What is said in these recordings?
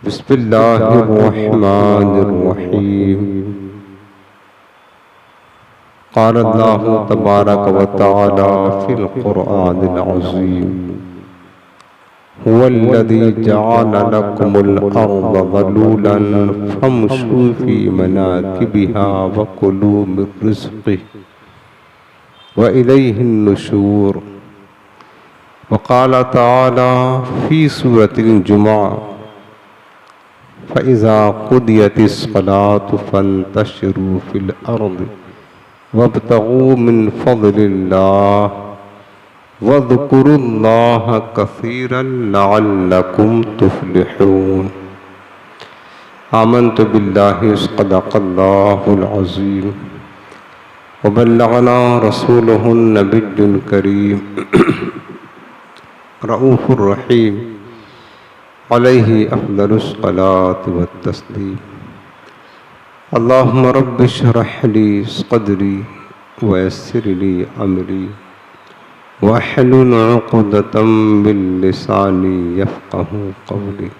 بسم اللہ الرحمن الرحیم قال اللہ تبارک و تعالی فی القرآن العظیم هو الذی جعل لکم الارض ذلولا فامشوا فی مناکبها وکلوا من رزقہ وإلیہ النشور وقال تعالی فی سورة الجمعہ فَإِذَا قُضِيَتِ الصَّلَاةُ فَانتَشِرُوا فِي الْأَرْضِ وَابْتَغُوا مِنْ فَضْلِ اللَّهِ وَاذْكُرُوا اللَّهَ كَثِيرًا لَعَلَّكُمْ تُفْلِحُونَ آمنت باللہ صدق اللہ العظیم وبلغنا رسولہ النبی الکریم رؤوف الرحیم علیہ افضل الصلاۃ والتسلیم اللہم رب اشرح لی صدری ویسر لی امری واحلل عقدۃ من لسانی یفقہوا قولی۔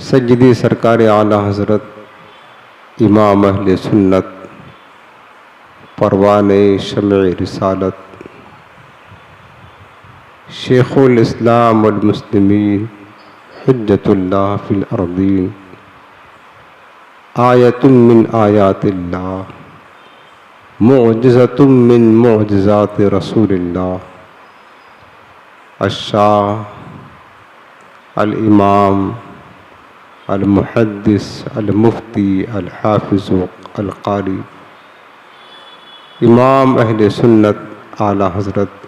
سیدی سرکار اعلیٰ حضرت امام اہل سنت پروان شمع رسالت شیخ الاسلام والمسلمین حجت اللہ فی الارضین آیت من آیات اللہ معجزۃ من معجزات رسول اللہ الشاہ الامام المحدث المفتی الحافظ القاری امام اہل سنت اعلیٰ حضرت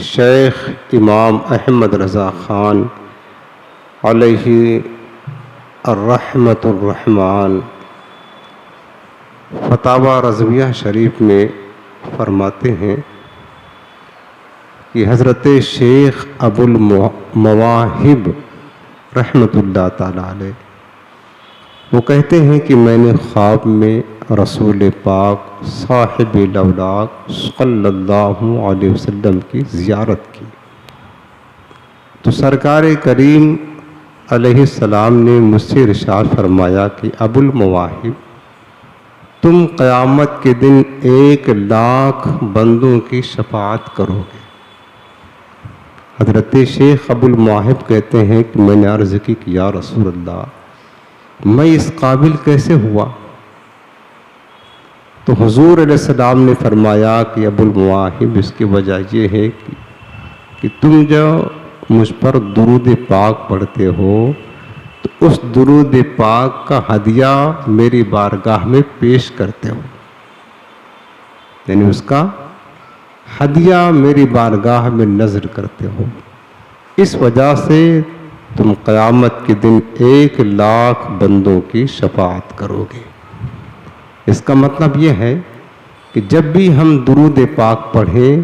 شیخ امام احمد رضا خان علیہ الرحمۃ الرحمن فتاوی رضویہ شریف میں فرماتے ہیں کہ حضرت شیخ ابو المواہب رحمۃ اللہ تعالی علیہ وہ کہتے ہیں کہ میں نے خواب میں رسول پاک صاحب الاولاق صلی اللہ علیہ وسلم کی زیارت کی تو سرکار کریم علیہ السلام نے مجھ سے ارشاد فرمایا کہ ابو المواہب تم قیامت کے دن 1,00,000 بندوں کی شفاعت کرو گے۔ حضرت شیخ ابو المواہب کہتے ہیں کہ میں نے عرض کی کہ یا رسول اللہ میں اس قابل کیسے ہوا؟ تو حضور علیہ السلام نے فرمایا کہ ابو المواہب اس کی وجہ یہ ہے کہ تم جو مجھ پر درود پاک پڑھتے ہو تو اس درود پاک کا ہدیہ میری بارگاہ میں پیش کرتے ہو، یعنی اس کا ہدیہ میری بارگاہ میں نذر کرتے ہو، اس وجہ سے تم قیامت کے دن 1,00,000 بندوں کی شفاعت کرو گے۔ اس کا مطلب یہ ہے کہ جب بھی ہم درود پاک پڑھیں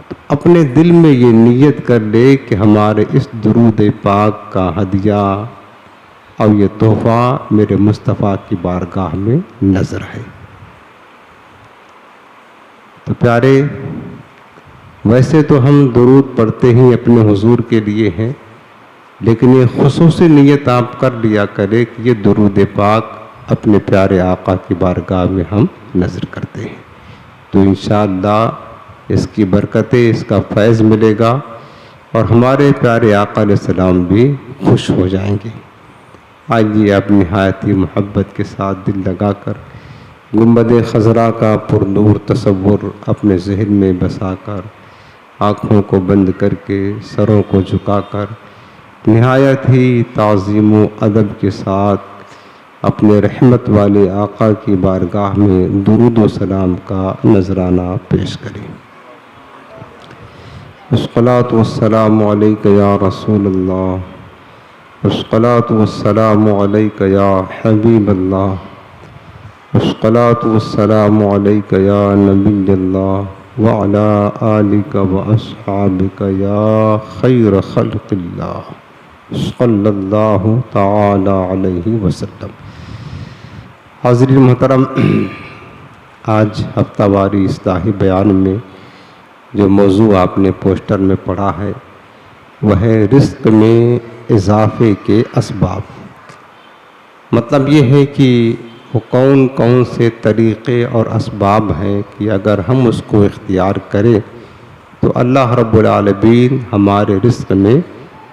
تو اپنے دل میں یہ نیت کر لے کہ ہمارے اس درود پاک کا ہدیہ اور یہ تحفہ میرے مصطفیٰ کی بارگاہ میں نذر ہے۔ تو پیارے، ویسے تو ہم درود پڑھتے ہی اپنے حضور کے لیے ہیں، لیکن یہ خصوصی نیت آپ کر لیا کرے کہ یہ درود پاک اپنے پیارے آقا کی بارگاہ میں ہم نذر کرتے ہیں، تو انشاءاللہ اس کی برکتیں، اس کا فیض ملے گا اور ہمارے پیارے آقا علیہ السلام بھی خوش ہو جائیں گے۔ آئیے آپ نہایت ہی محبت کے ساتھ دل لگا کر گنبد خضرا کا پرنور تصور اپنے ذہن میں بسا کر آنکھوں کو بند کر کے سروں کو جھکا کر نہایت ہی تعظیم و ادب کے ساتھ اپنے رحمت والے آقا کی بارگاہ میں درود و سلام کا نذرانہ پیش کریں۔ الصلاۃ والسلام علیک یا رسول اللہ، الصلاۃ والسلام علیک یا حبیب اللہ، الصلاۃ والسلام علیک یا نبی اللہ وعلی آلک واصحابک یا خیر خلق اللہ صلی اللہ تعالی علیہ وسلم۔ حاضرین محترم، آج ہفتہ واری اصلاحی بیان میں جو موضوع آپ نے پوسٹر میں پڑھا ہے وہ ہے رزق میں اضافے کے اسباب۔ مطلب یہ ہے کہ وہ کون کون سے طریقے اور اسباب ہیں کہ اگر ہم اس کو اختیار کریں تو اللہ رب العالمین ہمارے رزق میں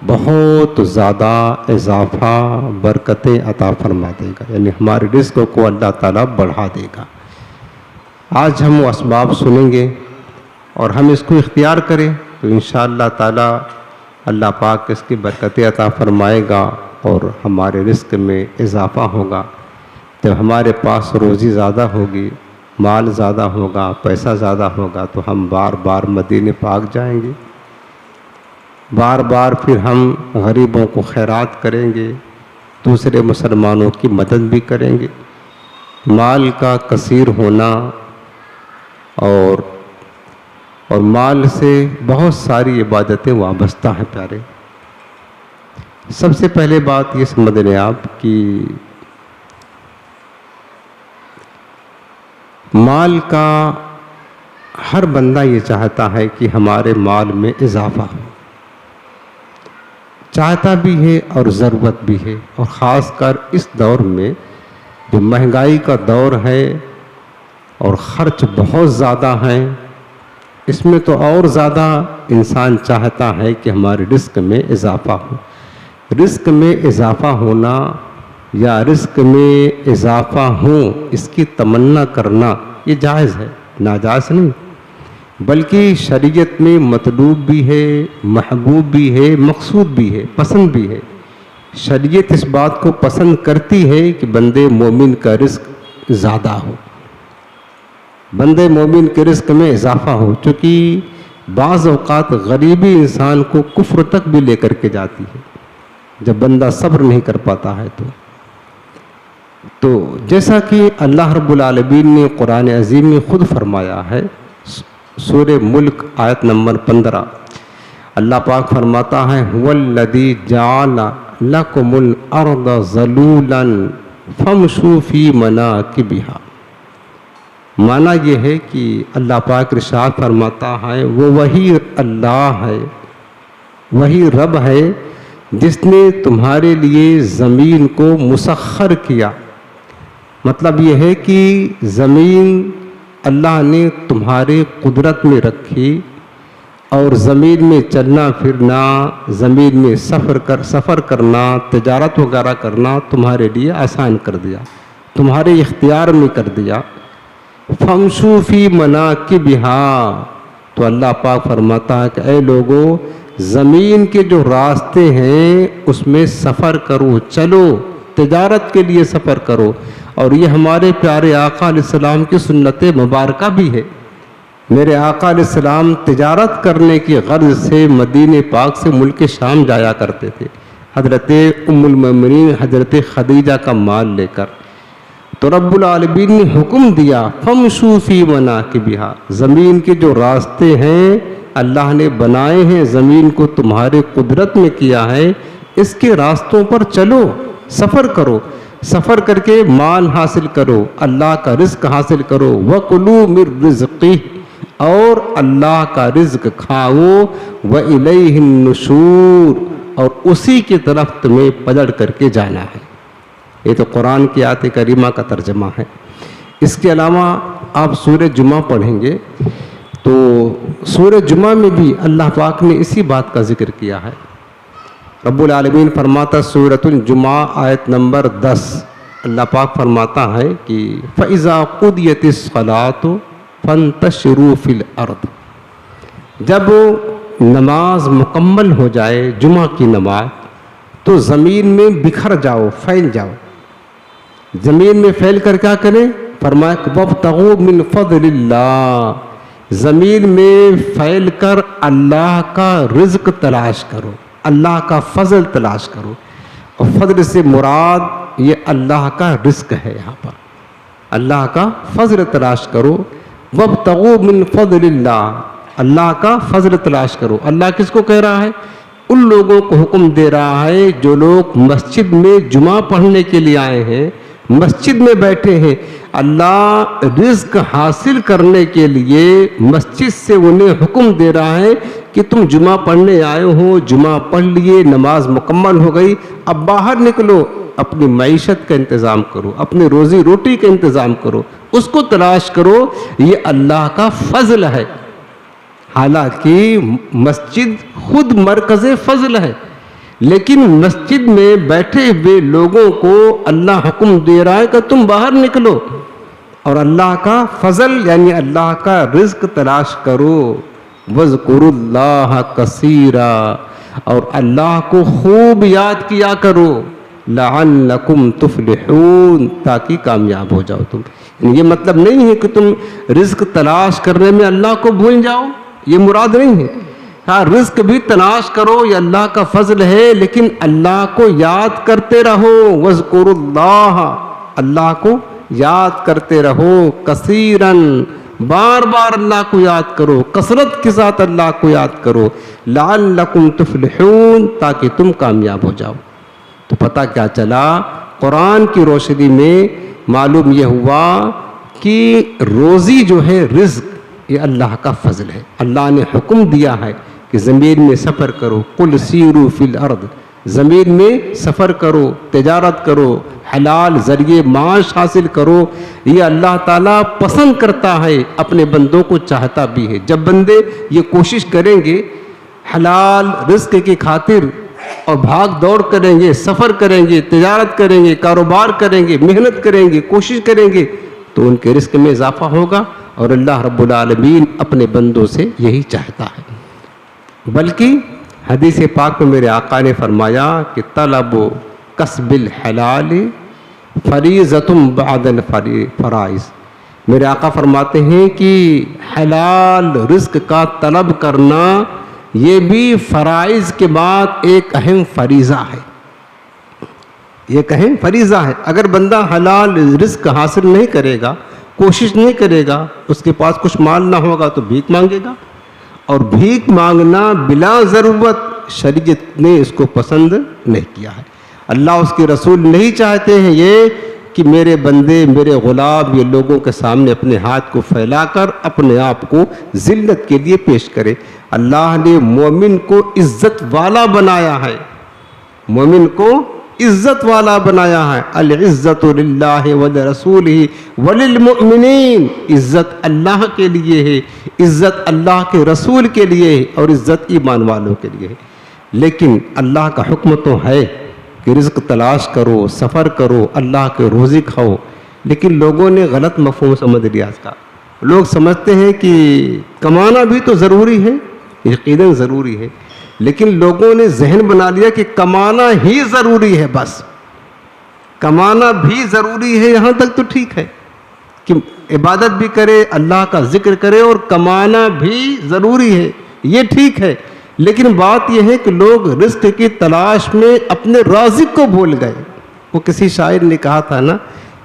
بہت زیادہ اضافہ برکتیں عطا فرما دے گا، یعنی ہمارے رزق کو اللہ تعالیٰ بڑھا دے گا۔ آج ہم وہ اسباب سنیں گے اور ہم اس کو اختیار کریں تو انشاءاللہ تعالیٰ اللہ پاک اس کی برکتیں عطا فرمائے گا اور ہمارے رزق میں اضافہ ہوگا۔ جب ہمارے پاس روزی زیادہ ہوگی، مال زیادہ ہوگا، پیسہ زیادہ ہوگا تو ہم بار بار مدینہ پاک جائیں گے، بار بار پھر ہم غریبوں کو خیرات کریں گے، دوسرے مسلمانوں کی مدد بھی کریں گے۔ مال کا کثیر ہونا اور مال سے بہت ساری عبادتیں وابستہ ہیں پیارے۔ سب سے پہلے بات یہ سمجھ لیں آپ کہ مال کا ہر بندہ یہ چاہتا ہے کہ ہمارے مال میں اضافہ ہو، چاہتا بھی ہے اور ضرورت بھی ہے، اور خاص کر اس دور میں جو مہنگائی کا دور ہے اور خرچ بہت زیادہ ہیں، اس میں تو اور زیادہ انسان چاہتا ہے کہ ہمارے رزق میں اضافہ ہو۔ رزق میں اضافہ ہونا یا رزق میں اضافہ ہو اس کی تمنا کرنا یہ جائز ہے، ناجائز نہیں، بلکہ شریعت میں مطلوب بھی ہے، محبوب بھی ہے، مقصود بھی ہے، پسند بھی ہے۔ شریعت اس بات کو پسند کرتی ہے کہ بندے مومن کا رزق زیادہ ہو، بندے مومن کے رزق میں اضافہ ہو، چونکہ بعض اوقات غریبی انسان کو کفر تک بھی لے کر کے جاتی ہے جب بندہ صبر نہیں کر پاتا ہے تو جیسا کہ اللہ رب العالمین نے قرآن عظیم میں خود فرمایا ہے، سورہ ملک آیت نمبر 15، اللہ پاک فرماتا ہے هُوَ الَّذِي جَعَلَ لَكُمُ الْأَرْضَ ذَلُولًا فَامْشُوا فِي مَنَاكِبِهَا۔ معنی یہ ہے کہ اللہ پاک ارشاد فرماتا ہے وہ وہی اللہ ہے، وہی رب ہے جس نے تمہارے لیے زمین کو مسخر کیا۔ مطلب یہ ہے کہ زمین اللہ نے تمہارے قدرت میں رکھی اور زمین میں چلنا پھرنا، زمین میں سفر کرنا، تجارت وغیرہ کرنا تمہارے لیے آسان کر دیا، تمہارے اختیار میں کر دیا۔ فَامْشُوا فِي مَنَاكِبِهَا، تو اللہ پاک فرماتا ہے کہ اے لوگو زمین کے جو راستے ہیں اس میں سفر کرو، چلو، تجارت کے لیے سفر کرو۔ اور یہ ہمارے پیارے آقا علیہ السلام کی سنت مبارکہ بھی ہے۔ میرے آقا علیہ السلام تجارت کرنے کی غرض سے مدینہ پاک سے ملک شام جایا کرتے تھے، حضرت ام المؤمنین حضرت خدیجہ کا مال لے کر۔ تو رب العالمین نے حکم دیا فَامْشُوا فِي مَنَاكِبِهَا، زمین کے جو راستے ہیں اللہ نے بنائے ہیں، زمین کو تمہارے قدرت میں کیا ہے، اس کے راستوں پر چلو، سفر کرو، سفر کر کے مال حاصل کرو، اللہ کا رزق حاصل کرو، وَكُلُوا مِن رِزْقِهِ، اور اللہ کا رزق کھاؤ، وَإِلَيْهِ النُّشُورُ، اور اسی کی طرف تمہیں پلٹ کر کے جانا ہے۔ یہ تو قرآن کی آیت کریمہ کا ترجمہ ہے۔ اس کے علاوہ آپ سورہ جمعہ پڑھیں گے تو سورہ جمعہ میں بھی اللہ پاک نے اسی بات کا ذکر کیا ہے۔ رب العالمین فرماتا سورۃ الجمعہ آیت نمبر 10، اللہ پاک فرماتا ہے کہ فَإِذَا قُضِيَتِ الصَّلَاةُ فَانتَشِرُوا فِي الْأَرْضِ، جب نماز مکمل ہو جائے جمعہ کی نماز تو زمین میں بکھر جاؤ، پھیل جاؤ۔ زمین میں پھیل کر کیا کریں؟ فرمایا وَابْتَغُوا مِن فَضْلِ اللَّهِ، زمین میں پھیل کر اللہ کا رزق تلاش کرو، اللہ کا فضل تلاش کرو۔ اور فضل سے مراد یہ اللہ کا رزق ہے، یہاں پر اللہ کا فضل تلاش کرو۔ وَابْتَغُوا مِن فَضْلِ اللَّهِ، اللہ کا فضل تلاش کرو۔ اللہ کس کو کہہ رہا ہے؟ ان لوگوں کو حکم دے رہا ہے جو لوگ مسجد میں جمعہ پڑھنے کے لیے آئے ہیں، مسجد میں بیٹھے ہیں، اللہ رزق حاصل کرنے کے لیے مسجد سے انہیں حکم دے رہا ہے کہ کہ تم جمعہ پڑھنے آئے ہو، جمعہ پڑھ لیے، نماز مکمل ہو گئی، اب باہر نکلو، اپنی معیشت کا انتظام کرو، اپنی روزی روٹی کا انتظام کرو، اس کو تلاش کرو، یہ اللہ کا فضل ہے۔ حالانکہ مسجد خود مرکز فضل ہے، لیکن مسجد میں بیٹھے ہوئے لوگوں کو اللہ حکم دے رہا ہے کہ تم باہر نکلو اور اللہ کا فضل یعنی اللہ کا رزق تلاش کرو۔ وَاذْكُرُوا اللَّهَ كَثِيرًا، اور اللہ کو خوب یاد کیا کرو، لَعَلَّكُمْ تُفْلِحُونَ، تاکہ کامیاب ہو جاؤ تم۔ یہ مطلب نہیں ہے کہ تم رزق تلاش کرنے میں اللہ کو بھول جاؤ، یہ مراد نہیں ہے۔ ہاں، رزق بھی تلاش کرو، یہ اللہ کا فضل ہے، لیکن اللہ کو یاد کرتے رہو۔ وَاذْكُرُوا اللَّهَ، اللہ کو یاد کرتے رہو، کثیراً، بار بار اللہ کو یاد کرو، کثرت کے ساتھ اللہ کو یاد کرو، لعلکم تفلحون، تاکہ تم کامیاب ہو جاؤ۔ تو پتہ کیا چلا؟ قرآن کی روشنی میں معلوم یہ ہوا کہ روزی جو ہے، رزق، یہ اللہ کا فضل ہے۔ اللہ نے حکم دیا ہے کہ زمین میں سفر کرو، قل سیروا فی الارض، زمین میں سفر کرو، تجارت کرو، حلال ذریعے معاش حاصل کرو، یہ اللہ تعالیٰ پسند کرتا ہے، اپنے بندوں کو چاہتا بھی ہے۔ جب بندے یہ کوشش کریں گے حلال رزق کی خاطر اور بھاگ دوڑ کریں گے، سفر کریں گے، تجارت کریں گے، کاروبار کریں گے، محنت کریں گے، کوشش کریں گے، تو ان کے رزق میں اضافہ ہوگا، اور اللہ رب العالمین اپنے بندوں سے یہی چاہتا ہے۔ بلکہ حدیث پاک میں میرے آقا نے فرمایا کہ طلب کسب الحلال فریضۃ بعد الفرائض، میرے آقا فرماتے ہیں کہ حلال رزق کا طلب کرنا یہ بھی فرائض کے بعد ایک اہم فریضہ ہے، ایک اہم فریضہ ہے۔ اگر بندہ حلال رزق حاصل نہیں کرے گا، کوشش نہیں کرے گا، اس کے پاس کچھ مال نہ ہوگا تو بھیک مانگے گا، اور بھیک مانگنا بلا ضرورت شریعت نے اس کو پسند نہیں کیا ہے۔ اللہ اس کے رسول نہیں چاہتے ہیں یہ کہ میرے بندے، میرے غلام یہ لوگوں کے سامنے اپنے ہاتھ کو پھیلا کر اپنے آپ کو ذلت کے لیے پیش کرے۔ اللہ نے مومن کو عزت والا بنایا ہے، مومن کو عزت والا بنایا ہے۔ العزت للہ ولرسولہ وللمؤمنین، عزت اللہ کے لیے ہے، عزت اللہ کے رسول کے لیے ہے، اور عزت ایمان والوں کے لیے ہے۔ لیکن اللہ کا حکم تو ہے کہ رزق تلاش کرو، سفر کرو، اللہ کے روزی کھاؤ، لیکن لوگوں نے غلط مفہوم سمجھ لیا اس کا۔ لوگ سمجھتے ہیں کہ کمانا بھی تو ضروری ہے، یقیناً ضروری ہے، لیکن لوگوں نے ذہن بنا لیا کہ کمانا ہی ضروری ہے، بس کمانا بھی ضروری ہے، یہاں تک تو ٹھیک ہے کہ عبادت بھی کرے، اللہ کا ذکر کرے، اور کمانا بھی ضروری ہے، یہ ٹھیک ہے، لیکن بات یہ ہے کہ لوگ رزق کی تلاش میں اپنے رازق کو بھول گئے۔ وہ کسی شاعر نے کہا تھا نا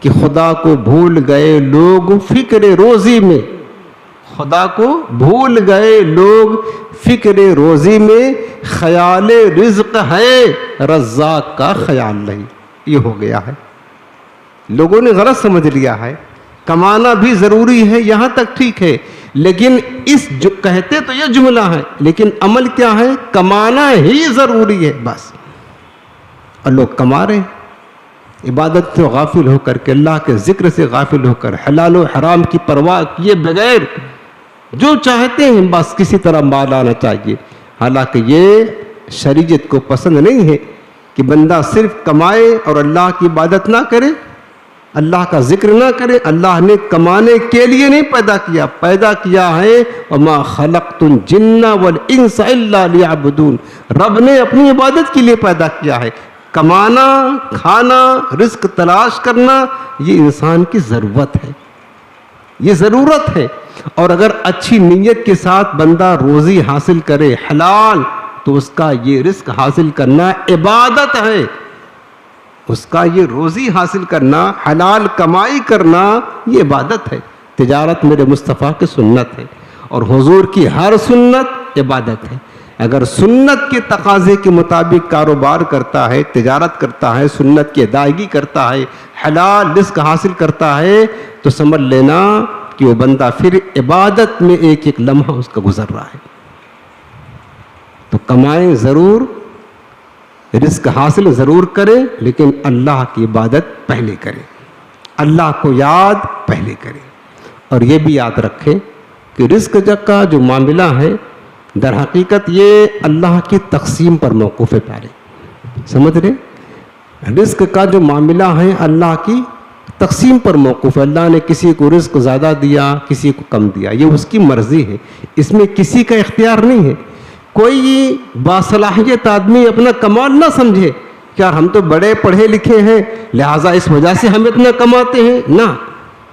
کہ خدا کو بھول گئے لوگ فکر روزی میں، خدا کو بھول گئے لوگ فکر روزی میں، خیال رزق ہے رزاق کا خیال نہیں، یہ ہو گیا ہے۔ لوگوں نے غلط سمجھ لیا ہے، کمانا بھی ضروری ہے، یہاں تک ٹھیک ہے، لیکن اس جو کہتے تو یہ جملہ ہے، لیکن عمل کیا ہے؟ کمانا ہی ضروری ہے بس۔ اور لوگ کما رہے ہیں، عبادت سے غافل ہو کر کے، اللہ کے ذکر سے غافل ہو کر، حلال و حرام کی پرواہ کیے بغیر جو چاہتے ہیں بس کسی طرح مال آنا چاہیے۔ حالانکہ یہ شریعت کو پسند نہیں ہے کہ بندہ صرف کمائے اور اللہ کی عبادت نہ کرے، اللہ کا ذکر نہ کرے۔ اللہ نے کمانے کے لیے نہیں پیدا کیا ہے، وَمَا خَلَقْتُ الْجِنَّ وَالْإِنسَ إِلَّا لِيَعْبُدُونَ، رب نے اپنی عبادت کے لیے پیدا کیا ہے۔ کمانا، کھانا، رزق تلاش کرنا یہ انسان کی ضرورت ہے، یہ ضرورت ہے، اور اگر اچھی نیت کے ساتھ بندہ روزی حاصل کرے حلال، تو اس کا یہ رزق حاصل کرنا عبادت ہے، اس کا یہ روزی حاصل کرنا، حلال کمائی کرنا یہ عبادت ہے۔ تجارت میرے مصطفیٰ کی سنت ہے، اور حضور کی ہر سنت عبادت ہے۔ اگر سنت کے تقاضے کے مطابق کاروبار کرتا ہے، تجارت کرتا ہے، سنت کی ادائیگی کرتا ہے، حلال رزق حاصل کرتا ہے، تو سمجھ لینا کہ وہ بندہ پھر عبادت میں ایک ایک لمحہ اس کا گزر رہا ہے۔ کمائیں ضرور, رزق حاصل ضرور کریں, لیکن اللہ کی عبادت پہلے کریں, اللہ کو یاد پہلے کریں. اور یہ بھی یاد رکھیں کہ رزق کا جو معاملہ ہے در حقیقت یہ اللہ کی تقسیم پر موقوف ہے. پیارے سمجھ رہے, رزق کا جو معاملہ ہے اللہ کی تقسیم پر موقوف ہے. اللہ نے کسی کو رزق زیادہ دیا, کسی کو کم دیا, یہ اس کی مرضی ہے, اس میں کسی کا اختیار نہیں ہے. کوئی باصلاحیت آدمی اپنا کمال نہ سمجھے کہ یار ہم تو بڑے پڑھے لکھے ہیں لہٰذا اس وجہ سے ہم اتنا کماتے ہیں. نہ,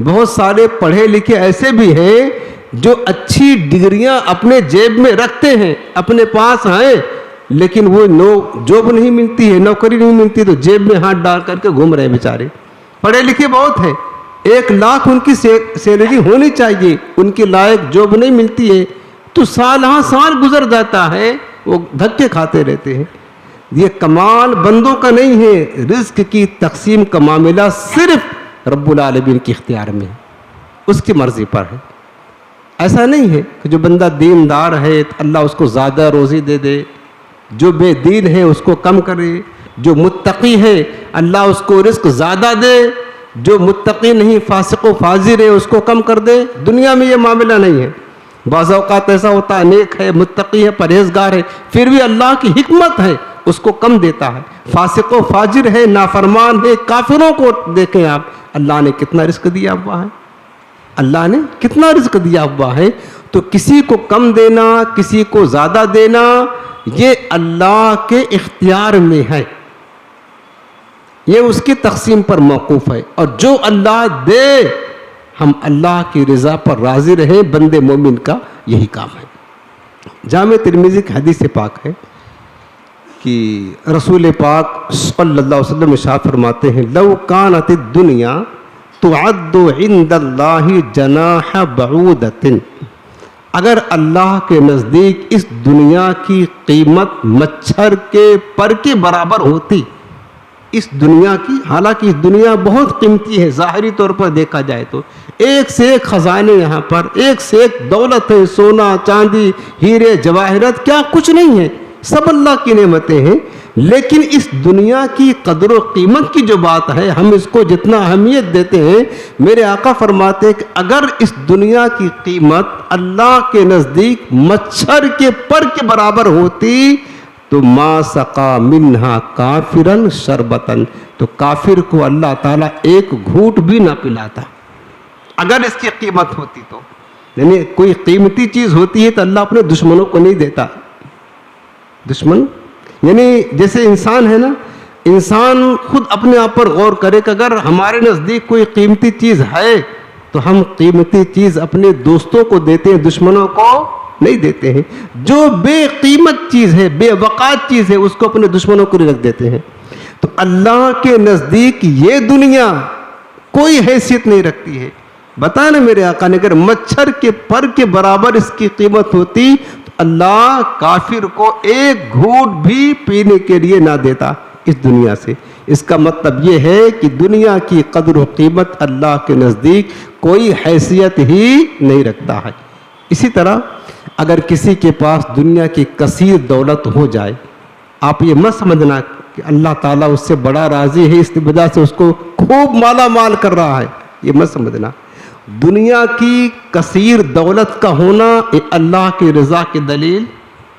بہت سارے پڑھے لکھے ایسے بھی ہیں جو اچھی ڈگریاں اپنے جیب میں رکھتے ہیں, اپنے پاس ہیں, لیکن وہ جاب نہیں ملتی ہے, نوکری نہیں ملتی, تو جیب میں ہاتھ ڈال کر کے گھوم رہے بیچارے. پڑھے لکھے بہت ہیں, 1 لاکھ ان کی سیلری ہونی چاہیے, ان کی لائق جاب نہیں ملتی ہے, تو سال ہاں سال گزر جاتا ہے, وہ دھکے کھاتے رہتے ہیں. یہ کمال بندوں کا نہیں ہے, رزق کی تقسیم کا معاملہ صرف رب العالمین کے اختیار میں ہے, اس کی مرضی پر ہے. ایسا نہیں ہے کہ جو بندہ دیندار ہے اللہ اس کو زیادہ روزی دے دے, جو بے دین ہے اس کو کم کرے, جو متقی ہے اللہ اس کو رزق زیادہ دے, جو متقی نہیں فاسق و فاجر ہے اس کو کم کر دے. دنیا میں یہ معاملہ نہیں ہے. بعض اوقات ایسا ہوتا ہے نیک ہے, متقی ہے, پرہیزگار ہے, پھر بھی اللہ کی حکمت ہے اس کو کم دیتا ہے. فاسق و فاجر ہے, نافرمان ہے, کافروں کو دیکھیں آپ, اللہ نے کتنا رزق دیا ہوا ہے, اللہ نے کتنا رزق دیا ہوا ہے. تو کسی کو کم دینا, کسی کو زیادہ دینا, یہ اللہ کے اختیار میں ہے, یہ اس کی تقسیم پر موقوف ہے. اور جو اللہ دے ہم اللہ کی رضا پر راضی رہیں, بندے مومن کا یہی کام ہے. جامع ترمذی کی حدیث پاک ہے کہ رسول پاک صلی اللہ علیہ وسلم ارشاد فرماتے ہیں, لو کانت الدنیا تعد عند اللہ جناح بعودۃ, اگر اللہ کے نزدیک اس دنیا کی قیمت مچھر کے پر کے برابر ہوتی, اس دنیا کی, حالانکہ اس دنیا بہت قیمتی ہے ظاہری طور پر دیکھا جائے تو, ایک سے ایک خزانے یہاں پر, ایک سے ایک دولت ہے, سونا چاندی ہیرے جواہرات, کیا کچھ نہیں ہے, سب اللہ کی نعمتیں ہیں. لیکن اس دنیا کی قدر و قیمت کی جو بات ہے, ہم اس کو جتنا اہمیت دیتے ہیں, میرے آقا فرماتے ہیں کہ اگر اس دنیا کی قیمت اللہ کے نزدیک مچھر کے پر کے برابر ہوتی تو ما سقا منہا کافرن شربتن, تو کافر کو اللہ تعالیٰ ایک گھونٹ بھی نہ پلاتا اگر اس کی قیمت ہوتی تو. یعنی کوئی قیمتی چیز ہوتی ہے تو اللہ اپنے دشمنوں کو نہیں دیتا. دشمن یعنی جیسے انسان ہے نا, انسان خود اپنے آپ پر غور کرے کہ اگر ہمارے نزدیک کوئی قیمتی چیز ہے تو ہم قیمتی چیز اپنے دوستوں کو دیتے ہیں, دشمنوں کو نہیں دیتے ہیں. جو بے قیمت چیز ہے, بے وقات چیز ہے, اس کو اپنے دشمنوں کو رکھ دیتے ہیں. تو اللہ کے نزدیک یہ دنیا کوئی حیثیت نہیں رکھتی ہے. بتائیں نا میرے آقا نے, اگر مچھر کے پر کے برابر اس کی قیمت ہوتی تو اللہ کافر کو ایک گھونٹ بھی پینے کے لیے نہ دیتا اس دنیا سے. اس کا مطلب یہ ہے کہ دنیا کی قدر و قیمت اللہ کے نزدیک کوئی حیثیت ہی نہیں رکھتا ہے. اسی طرح اگر کسی کے پاس دنیا کی کثیر دولت ہو جائے, آپ یہ مت سمجھنا کہ اللہ تعالیٰ اس سے بڑا راضی ہے اس وجہ سے اس کو خوب مالا مال کر رہا ہے, یہ مت سمجھنا. دنیا کی کثیر دولت کا ہونا یہ اللہ کی رضا کی دلیل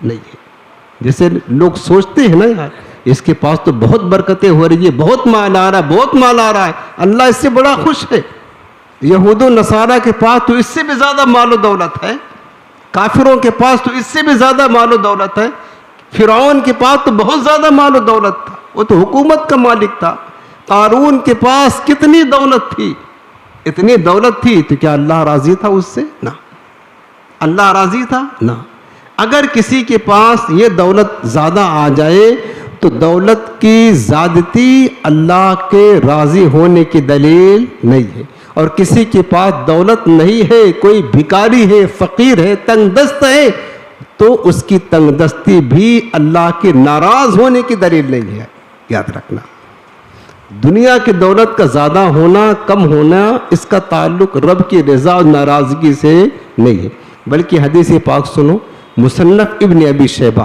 نہیں ہے. جیسے لوگ سوچتے ہیں نا, یار اس کے پاس تو بہت برکتیں ہو رہی ہے, بہت مال آ رہا ہے, بہت مال آ رہا ہے, اللہ اس سے بڑا خوش ہے. یہود و نصارہ کے پاس تو اس سے بھی زیادہ مال و دولت ہے, کافروں کے پاس تو اس سے بھی زیادہ مال و دولت ہے. فرعون کے پاس تو بہت زیادہ مال و دولت تھا, وہ تو حکومت کا مالک تھا. قارون کے پاس کتنی دولت تھی, اتنی دولت تھی, تو کیا اللہ راضی تھا اس سے؟ نہ, اللہ راضی تھا نہ. اگر کسی کے پاس یہ دولت زیادہ آ جائے تو دولت کی زیادتی اللہ کے راضی ہونے کی دلیل نہیں ہے. اور کسی کے پاس دولت نہیں ہے, کوئی بھکاری ہے, فقیر ہے, تنگ دست ہے, تو اس کی تنگ دستی بھی اللہ کے ناراض ہونے کی دلیل نہیں ہے. یاد رکھنا, دنیا کی دولت کا زیادہ ہونا کم ہونا اس کا تعلق رب کی رضا اور ناراضگی سے نہیں ہے, بلکہ حدیث پاک سنو. مصنف ابن ابی شیبہ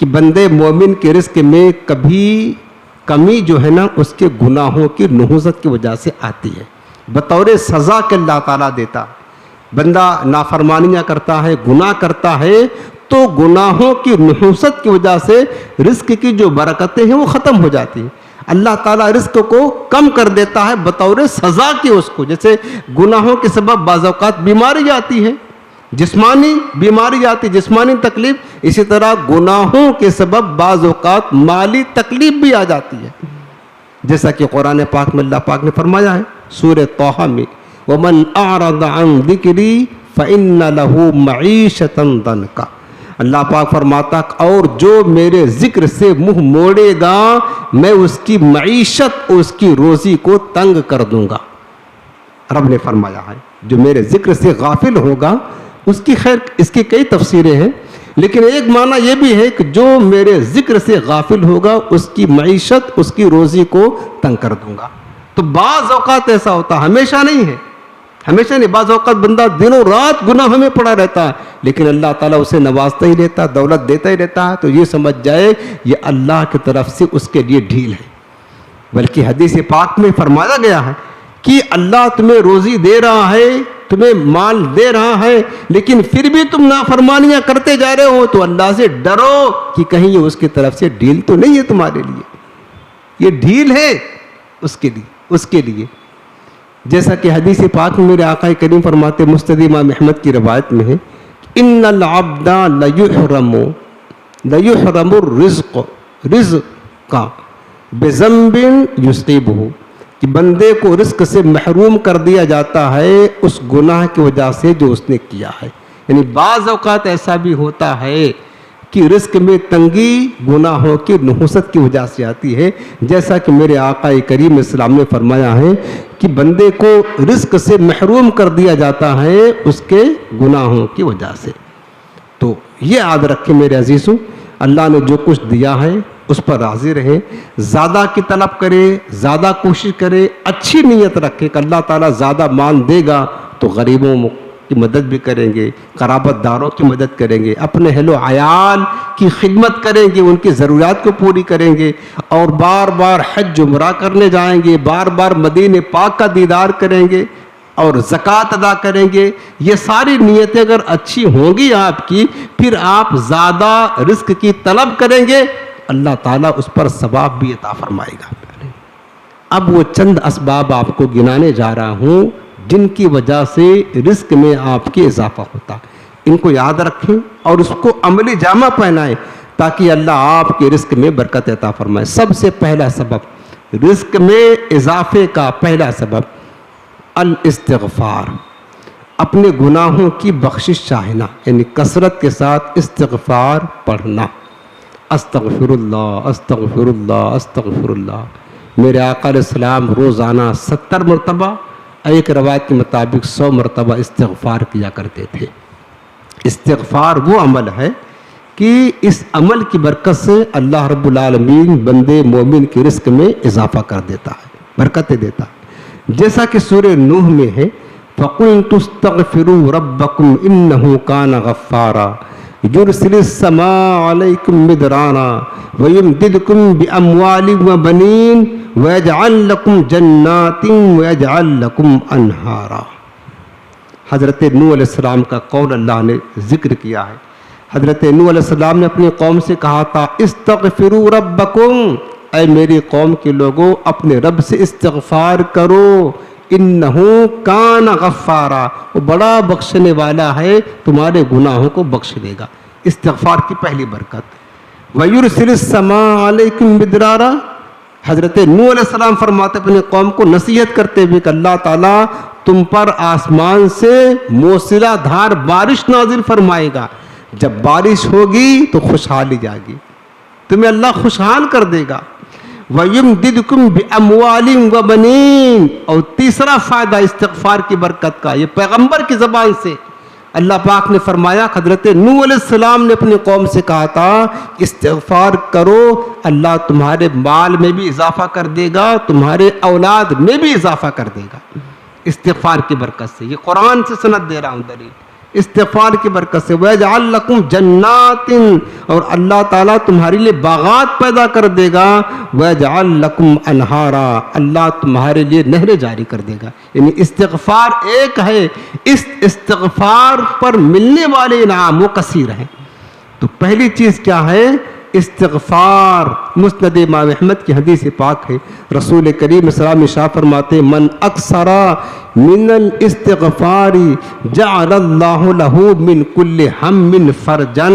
کہ بندے مومن کے رزق میں کبھی کمی جو ہے نا اس کے گناہوں کی نحوست کی وجہ سے آتی ہے، بطور سزا کے اللہ تعالیٰ دیتا. بندہ نافرمانیاں کرتا ہے، گناہ کرتا ہے، تو گناہوں کی نحوست کی وجہ سے رزق کی جو برکتیں ہیں وہ ختم ہو جاتی ہیں. اللہ تعالیٰ رزق کو کم کر دیتا ہے بطور سزا کی اس کو. جیسے گناہوں کے سبب بعض اوقات بیماری آتی ہے، جسمانی بیماری آتی، جسمانی تکلیف، اسی طرح گناہوں کے سبب بعض اوقات مالی تکلیف بھی آ جاتی ہے. جیسا کہ قرآن پاک میں اللہ پاک نے فرمایا ہے سورہ طٰہٰ میں وَمَنْ أَعْرَضَ عَنْ ذِكْرِي فَإِنَّ لَهُ مَعِيشَةً ضَنْكًا. اللہ پاک فرماتا اور جو میرے ذکر سے منہ موڑے گا میں اس کی معیشت اور اس کی روزی کو تنگ کر دوں گا. رب نے فرمایا ہے جو میرے ذکر سے غافل ہوگا اس کی، خیر اس کی کئی تفسیریں ہیں، لیکن ایک معنی یہ بھی ہے کہ جو میرے ذکر سے غافل ہوگا اس کی معیشت، اس کی روزی کو تنگ کر دوں گا. تو بعض اوقات ایسا ہوتا، ہمیشہ نہیں ہے، ہمیشہ نہیں. بعض اوقات بندہ دنوں رات گناہ میں پڑا رہتا ہے لیکن اللہ تعالیٰ اسے نوازتا ہی رہتا، دولت دیتا ہی رہتا ہے، تو یہ سمجھ جائے یہ اللہ کی طرف سے اس کے لیے ڈھیل ہے. بلکہ حدیث پاک میں فرمایا گیا ہے کہ اللہ تمہیں روزی دے رہا ہے، تمہیں مال دے رہا ہے، لیکن پھر بھی تم نافرمانیاں کرتے جا رہے ہو تو اللہ سے ڈرو کہ کہیں یہ اس کی طرف سے ڈھیل تو نہیں ہے تمہارے لیے. یہ ڈھیل ہے اس کے لیے. جیسا کہ حدیث پاک میں میرے آقا کریم فرماتے، مستند امام احمد کی روایت میں ہے ان العبد لیحرم الرزق بذنب یصیبہ، کہ بندے کو رزق سے محروم کر دیا جاتا ہے اس گناہ کی وجہ سے جو اس نے کیا ہے. یعنی بعض اوقات ایسا بھی ہوتا ہے کہ رزق میں تنگی گناہوں کی نحوست کی وجہ سے آتی ہے، جیسا کہ میرے آقا کریم اسلام نے فرمایا ہے کہ بندے کو رزق سے محروم کر دیا جاتا ہے اس کے گناہوں کی وجہ سے. تو یہ یاد رکھیں میرے عزیزوں، اللہ نے جو کچھ دیا ہے اس پر راضی رہے، زیادہ کی طلب کرے، زیادہ کوشش کرے، اچھی نیت رکھے کہ اللہ تعالیٰ زیادہ مان دے گا تو غریبوں کی مدد بھی کریں گے، قرابت داروں کی مدد کریں گے، اپنے اہل و عیال کی خدمت کریں گے، ان کی ضروریات کو پوری کریں گے، اور بار بار حج عمرہ کرنے جائیں گے، بار بار مدینہ پاک کا دیدار کریں گے اور زکوٰۃ ادا کریں گے. یہ ساری نیتیں اگر اچھی ہوں گی آپ کی، پھر آپ زیادہ رزق کی طلب کریں گے، اللہ تعالیٰ اس پر ثواب بھی عطا فرمائے گا. اب وہ چند اسباب آپ کو گنانے جا رہا ہوں جن کی وجہ سے رزق میں آپ کے اضافہ ہوتا ہے. ان کو یاد رکھیں اور اس کو عملی جامہ پہنائیں تاکہ اللہ آپ کے رزق میں برکت عطا فرمائے. سب سے پہلا سبب رزق میں اضافے کا پہلا سبب الاستغفار، اپنے گناہوں کی بخشش چاہنا، یعنی کثرت کے ساتھ استغفار پڑھنا. استغفر اللہ استغفر اللہ استغفر اللہ. میرے آقا علیہ السلام روزانہ 70 مرتبہ، ایک روایت کے مطابق 100 مرتبہ استغفار کیا کرتے تھے. استغفار وہ عمل ہے کہ اس عمل کی برکت سے اللہ رب العالمین بندے مومن کے رزق میں اضافہ کر دیتا ہے، برکتیں دیتا ہے. جیسا کہ سورہ نوح میں ہے فَقُلْتُ اسْتَغْفِرُوا رَبَّكُمْ إِنَّهُ كَانَ غَفَّارًا يُرْسِلِ السَّمَاءَ عَلَيْكُمْ مِدْرَارًا وَيُمْدِدْكُمْ بِأَمْوَالٍ وَبَنِينَ وَيَجْعَلْ لَكُمْ جَنَّاتٍ وَيَجْعَلْ لَكُمْ أَنْهَارًا. حضرت نوح علیہ السلام کا قول اللہ نے ذکر کیا ہے. حضرت نوح علیہ السلام نے اپنی قوم سے کہا تھا استغفروا ربکم، اے میری قوم کے لوگوں اپنے رب سے استغفار کرو، انہو کان غفارا، وہ بڑا بخشنے والا ہے، تمہارے گناہوں کو بخش دے گا. استغفار کی پہلی برکت. وَيُرْسِلِ السَّمَاءَ عَلَيْكُمْ مِدْرَارًا، حضرت نوح علیہ السلام فرماتے اپنے قوم کو نصیحت کرتے ہوئے کہ اللہ تعالیٰ تم پر آسمان سے موسلا دھار بارش نازل فرمائے گا، جب بارش ہوگی تو خوشحالی جائے گی، تمہیں اللہ خوشحال کر دے گا. وَيُمْدِدْكُمْ بِأَمْوَالٍ وَبَنِينَ، اور تیسرا فائدہ استغفار کی برکت کا، یہ پیغمبر کی زبان سے اللہ پاک نے فرمایا. حضرت نوح علیہ السلام نے اپنی قوم سے کہا تھا استغفار کرو، اللہ تمہارے مال میں بھی اضافہ کر دے گا، تمہارے اولاد میں بھی اضافہ کر دے گا استغفار کی برکت سے. یہ قرآن سے سند دے رہا ہوں دلیل. استغفار کی برکت سے. وَيَجْعَلْ لَكُمْ جَنَّاتٍ, اور اللہ تعالیٰ تمہارے لیے باغات پیدا کر دے گا. وَيَجْعَلْ لَكُمْ أَنْهَارًا, اللہ تمہارے لیے نہریں جاری کر دے گا. یعنی استغفار ایک ہے, اس استغفار پر ملنے والے انعام وہ کثیر ہیں. تو پہلی چیز کیا ہے؟ استغفار. مسند امام احمد کی حدیث پاک ہے, رسول کریم صلی اللہ علیہ وسلم فرماتے من اکثر من الاستغفار جعل اللہ له من کل ہم فرجا,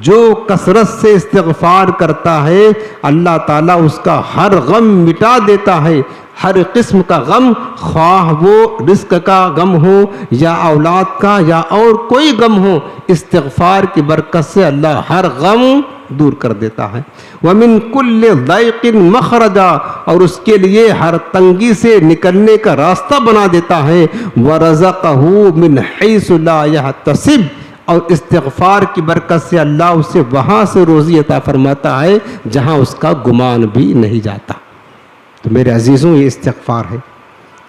جو کثرت سے استغفار کرتا ہے اللہ تعالیٰ اس کا ہر غم مٹا دیتا ہے. ہر قسم کا غم, خواہ وہ رزق کا غم ہو یا اولاد کا یا اور کوئی غم ہو, استغفار کی برکت سے اللہ ہر غم دور کر دیتا ہے. وَمِن كُلِّ ضَيْقٍ مَخْرَجًا, اور اس کے لیے ہر تنگی سے نکلنے کا راستہ بنا دیتا ہے. وَرَزَقَهُ مِنْ حَيْثُ لَا يَحْتَسِبُ, اور استغفار کی برکت سے اللہ اسے وہاں سے روزی عطا فرماتا ہے جہاں اس کا گمان بھی نہیں جاتا. تو میرے عزیزوں یہ استغفار ہے.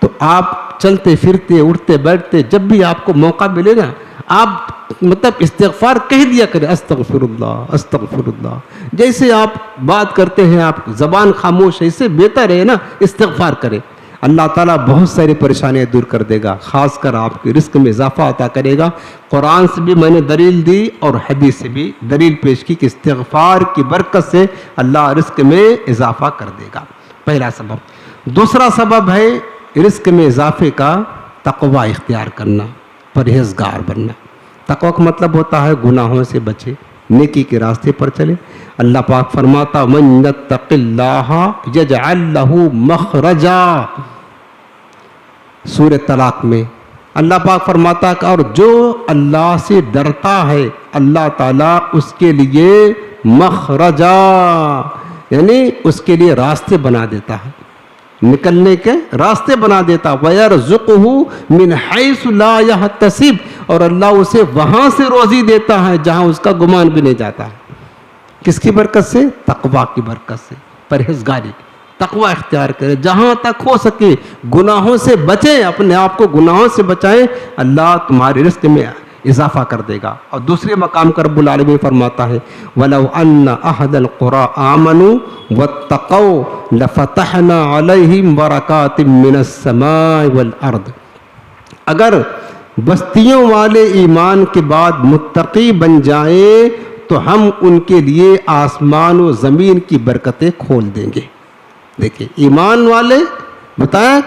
تو آپ چلتے پھرتے اٹھتے بیٹھتے جب بھی آپ کو موقع ملے نا, آپ مطلب استغفار کہہ دیا کریں, استغفر اللہ استغفر اللہ. جیسے آپ بات کرتے ہیں آپ زبان خاموش ہے, اس سے بہتر ہے نا استغفار کریں. اللہ تعالیٰ بہت ساری پریشانیاں دور کر دے گا, خاص کر آپ کے رزق میں اضافہ عطا کرے گا. قرآن سے بھی میں نے دلیل دی اور حدیث سے بھی دلیل پیش کی کہ استغفار کی برکت سے اللہ رزق میں اضافہ کر دے گا. پہلا سبب. دوسرا سبب ہے رزق میں اضافے کا تقوی اختیار کرنا, پرہیزگار بننا. تقوی کا مطلب ہوتا ہے گناہوں سے بچے, نیکی کے راستے پر چلے. اللہ پاک فرماتا من یتق اللہ یجعل لہ مخرجا, سورہ طلاق میں اللہ پاک فرماتا کہ اور جو اللہ سے ڈرتا ہے اللہ تعالیٰ اس کے لیے مخرجا, یعنی اس کے لیے راستے بنا دیتا ہے, نکلنے کے راستے بنا دیتا. وَيَرْزُقُهُ مِنْ حَيْثُ لَا يَحْتَسِبُ, اور اللہ اسے وہاں سے روزی دیتا ہے جہاں اس کا گمان بھی نہیں جاتا ہے. کس کی برکت سے؟ تقوی کی برکت سے, پرہیزگاری. تقوی اختیار کرے, جہاں تک ہو سکے گناہوں سے بچیں, اپنے آپ کو گناہوں سے بچائیں, اللہ تمہارے رزق میں اضافہ کر دے گا. اور دوسرے مقام پر رب العالمین فرماتا ہے وَلَوْ أَنَّ أَهْلَ الْقُرَىٰ آمَنُوا وَاتَّقَوْا لَفَتَحْنَا عَلَيْهِمْ بَرَكَاتٍ مِّنَ السَّمَاءِ وَالْأَرْضِ, اگر بستیوں والے ایمان کے بعد متقی بن جائیں تو ہم ان کے لیے آسمان و زمین کی برکتیں کھول دیں گے. دیکھیں ایمان والے, بتایا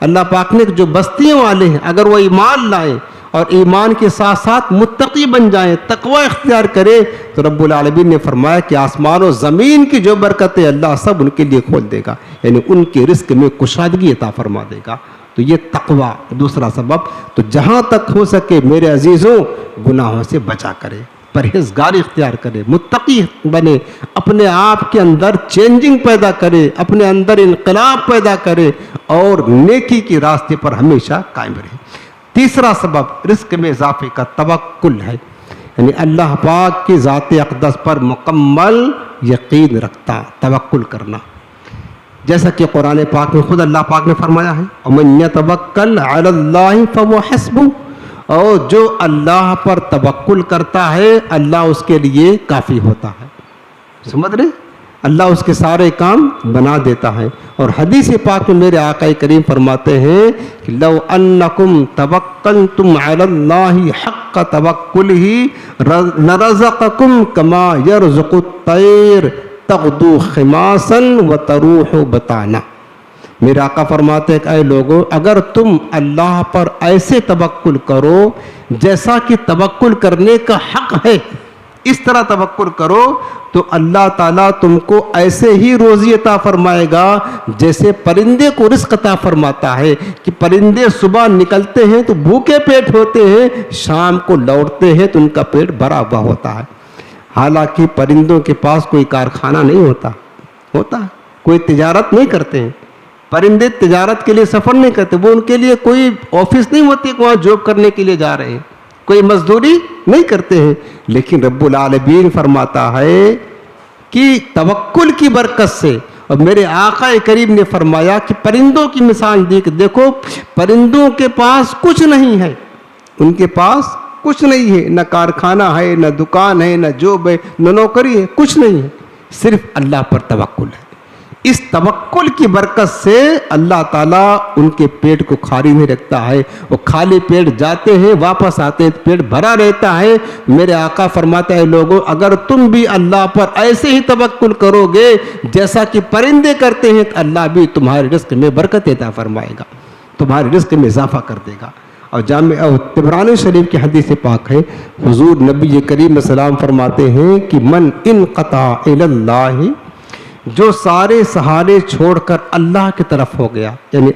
اللہ پاک نے جو بستیوں والے ہیں اگر وہ ایمان لائیں اور ایمان کے ساتھ ساتھ متقی بن جائیں, تقوی اختیار کرے, تو رب العالمین نے فرمایا کہ آسمان و زمین کی جو برکتیں اللہ سب ان کے لیے کھول دے گا, یعنی ان کے رزق میں کشادگی عطا فرما دے گا. تو یہ تقوی دوسرا سبب. تو جہاں تک ہو سکے میرے عزیزوں گناہوں سے بچا کرے, پرہیزگاری اختیار کرے, متقی بنے, اپنے آپ کے اندر چینجنگ پیدا کرے, اپنے اندر انقلاب پیدا کرے اور نیکی کے راستے پر ہمیشہ قائم رہے. تیسرا سبب رزق میں اضافے کا توکل ہے, یعنی اللہ پاک کی ذات اقدس پر مکمل یقین رکھتا, توکل کرنا. جیسا کہ قرآن پاک میں خود اللہ پاک نے فرمایا ہے وَمَن يَتَوَكَّلْ عَلَى اللَّهِ فَهُوَ حَسْبُهُ, اور جو اللہ پر توکل کرتا ہے اللہ اس کے لیے کافی ہوتا ہے. سمجھ رہے, اللہ اس کے سارے کام بنا دیتا ہے. اور حدیث پاک میں میرے آقا کریم فرماتے ہیں کہ لو انکم توکلتم علی اللہ حق توکلہ لرزقکم کما یرزق الطیر تغدو خماسا وتروح بطانا. میرے آقا فرماتے ہیں کہ اے لوگو, اگر تم اللہ پر ایسے توکل کرو جیسا کہ توکل کرنے کا حق ہے, اس طرح توکل کرو تو اللہ تعالیٰ تم کو ایسے ہی روزی عطا فرمائے گا جیسے پرندے کو رزق عطا فرماتا ہے. کہ پرندے صبح نکلتے ہیں تو بھوکے پیٹ ہوتے ہیں, شام کو لوٹتے ہیں تو ان کا پیٹ بھرا ہوا ہوتا ہے. حالانکہ پرندوں کے پاس کوئی کارخانہ نہیں ہوتا, کوئی تجارت نہیں کرتے ہیں. پرندے تجارت کے لیے سفر نہیں کرتے, وہ ان کے لیے کوئی آفس نہیں ہوتی کہ وہاں جاب کرنے کے لیے جا رہے ہیں, کوئی مزدوری نہیں کرتے ہیں. لیکن رب العالمین فرماتا ہے کہ توکل کی برکت سے, اور میرے آقا کریم نے فرمایا کہ پرندوں کی مثال دی کہ دیکھو پرندوں کے پاس کچھ نہیں ہے, ان کے پاس کچھ نہیں ہے، نہ کارخانہ ہے، نہ دکان ہے، نہ جاب ہے، نہ نوکری ہے، کچھ نہیں ہے، صرف اللہ پر توکل ہے۔ اس توکل کی برکت سے اللہ تعالیٰ ان کے پیٹ کو خالی نہیں رکھتا ہے، وہ خالی پیٹ جاتے ہیں واپس آتے ہیں پیٹ بھرا رہتا ہے۔ میرے آقا فرماتا ہے لوگوں اگر تم بھی اللہ پر ایسے ہی توکل کرو گے جیسا کہ پرندے کرتے ہیں تو اللہ بھی تمہارے رزق میں برکت عطا فرمائے گا، تمہارے رزق میں اضافہ کر دے گا۔ اور جامع طبرانی شریف کی حدیث پاک ہے، حضور نبی کریم السلام فرماتے ہیں کہ من انقطع الی اللہ، جو سارے سہارے چھوڑ کر اللہ کی طرف ہو گیا، یعنی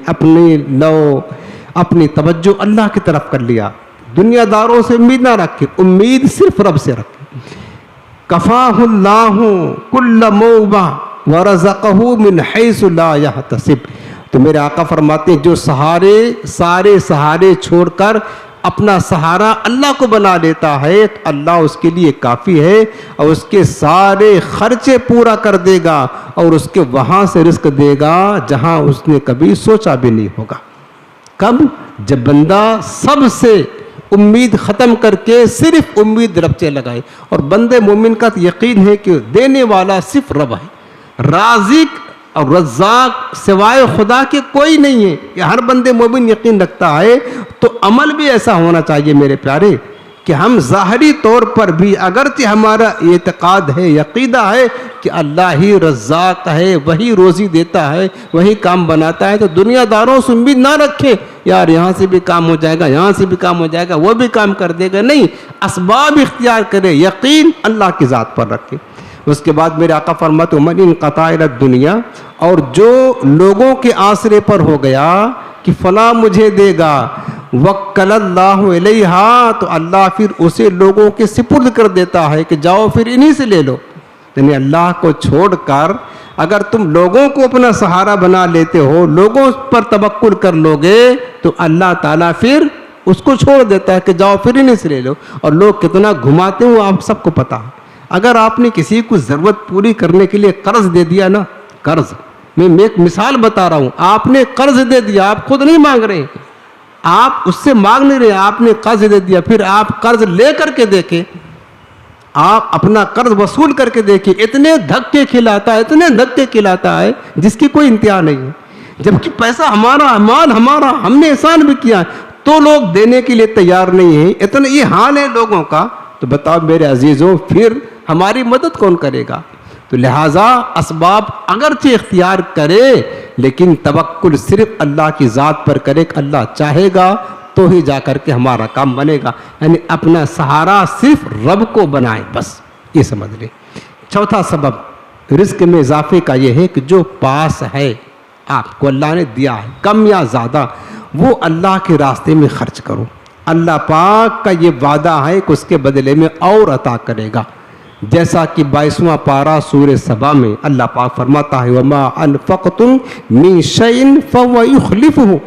اپنی توجہ اللہ کی طرف کر لیا، دنیا داروں سے امید نہ رکھے، امید صرف رب سے رکھے، کفاہ اللہ کل موبہ ورزقہ من حیث لا یحتسب۔ تو میرے آقا فرماتے ہیں جو سارے سہارے چھوڑ کر اپنا سہارا اللہ کو بنا لیتا ہے، اللہ اس کے لیے کافی ہے اور اس کے سارے خرچے پورا کر دے گا اور اس کے وہاں سے رزق دے گا جہاں اس نے کبھی سوچا بھی نہیں ہوگا۔ کب؟ جب بندہ سب سے امید ختم کر کے صرف امید رب سے لگائے۔ اور بندے مومن کا یقین ہے کہ دینے والا صرف رب ہے، رازق اور رزاق سوائے خدا کے کوئی نہیں ہے، یہ ہر بندے مومن یقین رکھتا ہے۔ تو عمل بھی ایسا ہونا چاہیے میرے پیارے کہ ہم ظاہری طور پر بھی اگرچہ ہمارا اعتقاد ہے، عقیدہ ہے کہ اللہ ہی رزاق ہے، وہی روزی دیتا ہے، وہی کام بناتا ہے، تو دنیا داروں سے امید نہ رکھے یار یہاں سے بھی کام ہو جائے گا، یہاں سے بھی کام ہو جائے گا، وہ بھی کام کر دے گا، نہیں، اسباب اختیار کرے، یقین اللہ کی ذات پر رکھے۔ اس کے بعد میرے آقا فرماتے ہیں من انقطع الی الدنیا، اور جو لوگوں کے آسرے پر ہو گیا کہ فلاں مجھے دے گا، وکل اللہ علیہا، تو اللہ پھر اسے لوگوں کے سپرد کر دیتا ہے کہ جاؤ پھر انہی سے لے لو۔ یعنی اللہ کو چھوڑ کر اگر تم لوگوں کو اپنا سہارا بنا لیتے ہو، لوگوں پر توکل کر لوگے تو اللہ تعالیٰ پھر اس کو چھوڑ دیتا ہے کہ جاؤ پھر انہی سے لے لو۔ اور لوگ کتنا گھماتے ہیں آپ سب کو پتا ہے۔ اگر آپ نے کسی کو ضرورت پوری کرنے کے لیے قرض دے دیا نا، قرض، میں ایک مثال بتا رہا ہوں، آپ نے قرض دے دیا، آپ خود نہیں مانگ رہے، آپ اس سے مانگ نہیں رہے، آپ نے قرض دے دیا، پھر آپ قرض لے کر کے دیکھیں، آپ اپنا قرض وصول کر کے دیکھیں، اتنے دھکے کھلاتا ہے جس کی کوئی انتہا نہیں ہے، جبکہ پیسہ ہمارا، مال ہمارا، ہم نے احسان بھی کیا تو لوگ دینے کے لیے تیار نہیں ہیں، اتنا یہ حال ہے لوگوں کا۔ تو بتاؤ میرے عزیزوں پھر ہماری مدد کون کرے گا؟ تو لہٰذا اسباب اگرچہ اختیار کرے لیکن توکل صرف اللہ کی ذات پر کرے کہ اللہ چاہے گا تو ہی جا کر کے ہمارا کام بنے گا، یعنی اپنا سہارا صرف رب کو بنائے، بس یہ سمجھ لیں۔ چوتھا سبب رزق میں اضافے کا یہ ہے کہ جو پاس ہے آپ کو اللہ نے دیا ہے کم یا زیادہ، وہ اللہ کے راستے میں خرچ کرو۔ اللہ پاک کا یہ وعدہ ہے کہ اس کے بدلے میں اور عطا کرے گا، جیسا کہ 22واں پارہ سورہ سبا میں اللہ پاک فرماتا ہے وَمَا أَنفَقْتُم مِّن شَيْءٍ فَهُوَ يُخْلِفُهُ،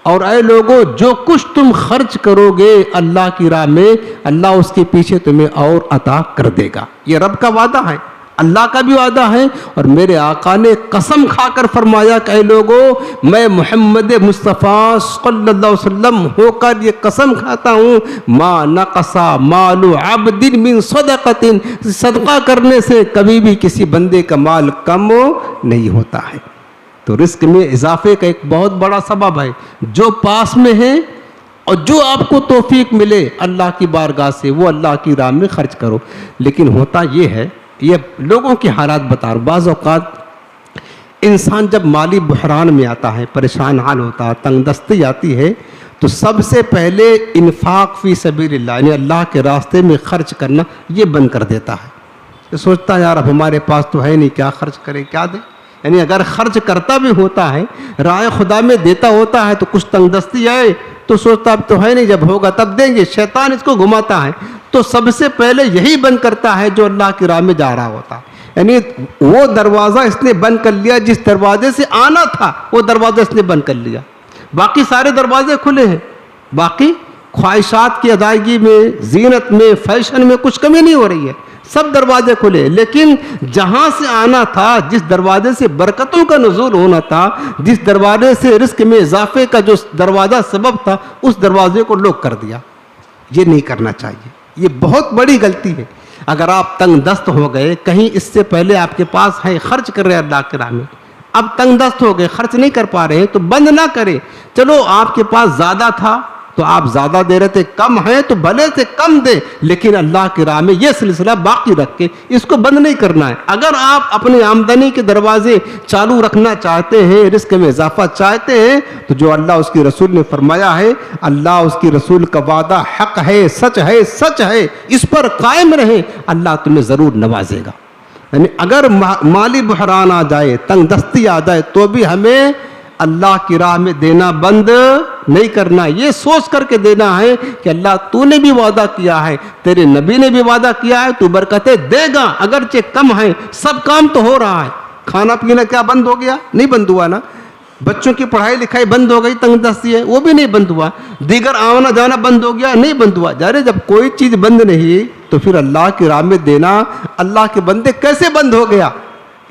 اور اے لوگو جو کچھ تم خرچ کرو گے اللہ کی راہ میں، اللہ اس کے پیچھے تمہیں اور عطا کر دے گا۔ یہ رب کا وعدہ ہے، اللہ کا بھی وعدہ ہے، اور میرے آقا نے قسم کھا کر فرمایا کہ اے لوگو میں محمد مصطفیٰ صلی اللہ علیہ وسلم ہو کر یہ قسم کھاتا ہوں ما نقص مال عبد من صدقۃ، صدقہ کرنے سے کبھی بھی کسی بندے کا مال کم نہیں ہوتا ہے۔ تو رزق میں اضافے کا ایک بہت بڑا سبب ہے، جو پاس میں ہے اور جو آپ کو توفیق ملے اللہ کی بارگاہ سے وہ اللہ کی راہ میں خرچ کرو۔ لیکن ہوتا یہ ہے، یہ لوگوں کے حالات بتا رہا ہوں، بعض اوقات انسان جب مالی بحران میں آتا ہے، پریشان حال ہوتا ہے، تنگ دستی آتی ہے، تو سب سے پہلے انفاق فی سبیل اللہ، یعنی اللہ کے راستے میں خرچ کرنا یہ بند کر دیتا ہے۔ یہ سوچتا ہے یار اب ہمارے پاس تو ہے نہیں، کیا خرچ کریں، کیا دیں؟ یعنی اگر خرچ کرتا بھی ہوتا ہے، رائے خدا میں دیتا ہوتا ہے، تو کچھ تنگ دستی آئے تو سوچتا اب تو ہے نہیں، جب ہوگا تب دیں گے، شیطان اس کو گھماتا ہے۔ تو سب سے پہلے یہی بند کرتا ہے جو اللہ کی راہ میں جا رہا ہوتا ہے، یعنی وہ دروازہ اس نے بند کر لیا جس دروازے سے آنا تھا، وہ دروازہ اس نے بند کر لیا، باقی سارے دروازے کھلے ہیں، باقی خواہشات کی ادائیگی میں، زینت میں، فیشن میں کچھ کمی نہیں ہو رہی ہے، سب دروازے کھلے، لیکن جہاں سے آنا تھا، جس دروازے سے برکتوں کا نزول ہونا تھا، جس دروازے سے رزق میں اضافے کا جو دروازہ سبب تھا، اس دروازے کو لوک کر دیا۔ یہ نہیں کرنا چاہیے، یہ بہت بڑی غلطی ہے۔ اگر آپ تنگ دست ہو گئے، کہیں اس سے پہلے آپ کے پاس ہے، خرچ کر رہے ہیں اللہ کے راہ میں، اب تنگ دست ہو گئے، خرچ نہیں کر پا رہے ہیں، تو بند نہ کریں۔ چلو آپ کے پاس زیادہ تھا تو آپ زیادہ دے رہے تھے، کم ہے تو بھلے سے کم دے، لیکن اللہ کی راہ میں یہ سلسلہ باقی رکھ کے اس کو بند نہیں کرنا ہے۔ اگر آپ اپنی آمدنی کے دروازے چالو رکھنا چاہتے ہیں، رزق میں اضافہ چاہتے ہیں، تو جو اللہ اس کی رسول نے فرمایا ہے، اللہ اس کی رسول کا وعدہ حق ہے، سچ ہے، اس پر قائم رہیں، اللہ تمہیں ضرور نوازے گا۔ یعنی اگر مالی بحران آ جائے، تنگ دستی آ جائے، تو بھی ہمیں اللہ کی راہ میں دینا بند نہیں کرنا، یہ سوچ کر کے دینا ہے کہ اللہ تو نے بھی وعدہ کیا ہے، تیرے نبی نے بھی وعدہ کیا ہے، تو برکتیں دے گا، اگرچہ کم ہے، سب کام تو ہو رہا ہے۔ کھانا پینا کیا بند ہو گیا؟ نہیں بند ہوا نا۔ بچوں کی پڑھائی لکھائی بند ہو گئی، تنگ دستی ہے، وہ بھی نہیں بند ہوا۔ دیگر آنا جانا بند ہو گیا، نہیں بند ہوا۔ جب کوئی چیز بند نہیں تو پھر اللہ کی راہ میں دینا اللہ کے بندے کیسے بند ہو گیا؟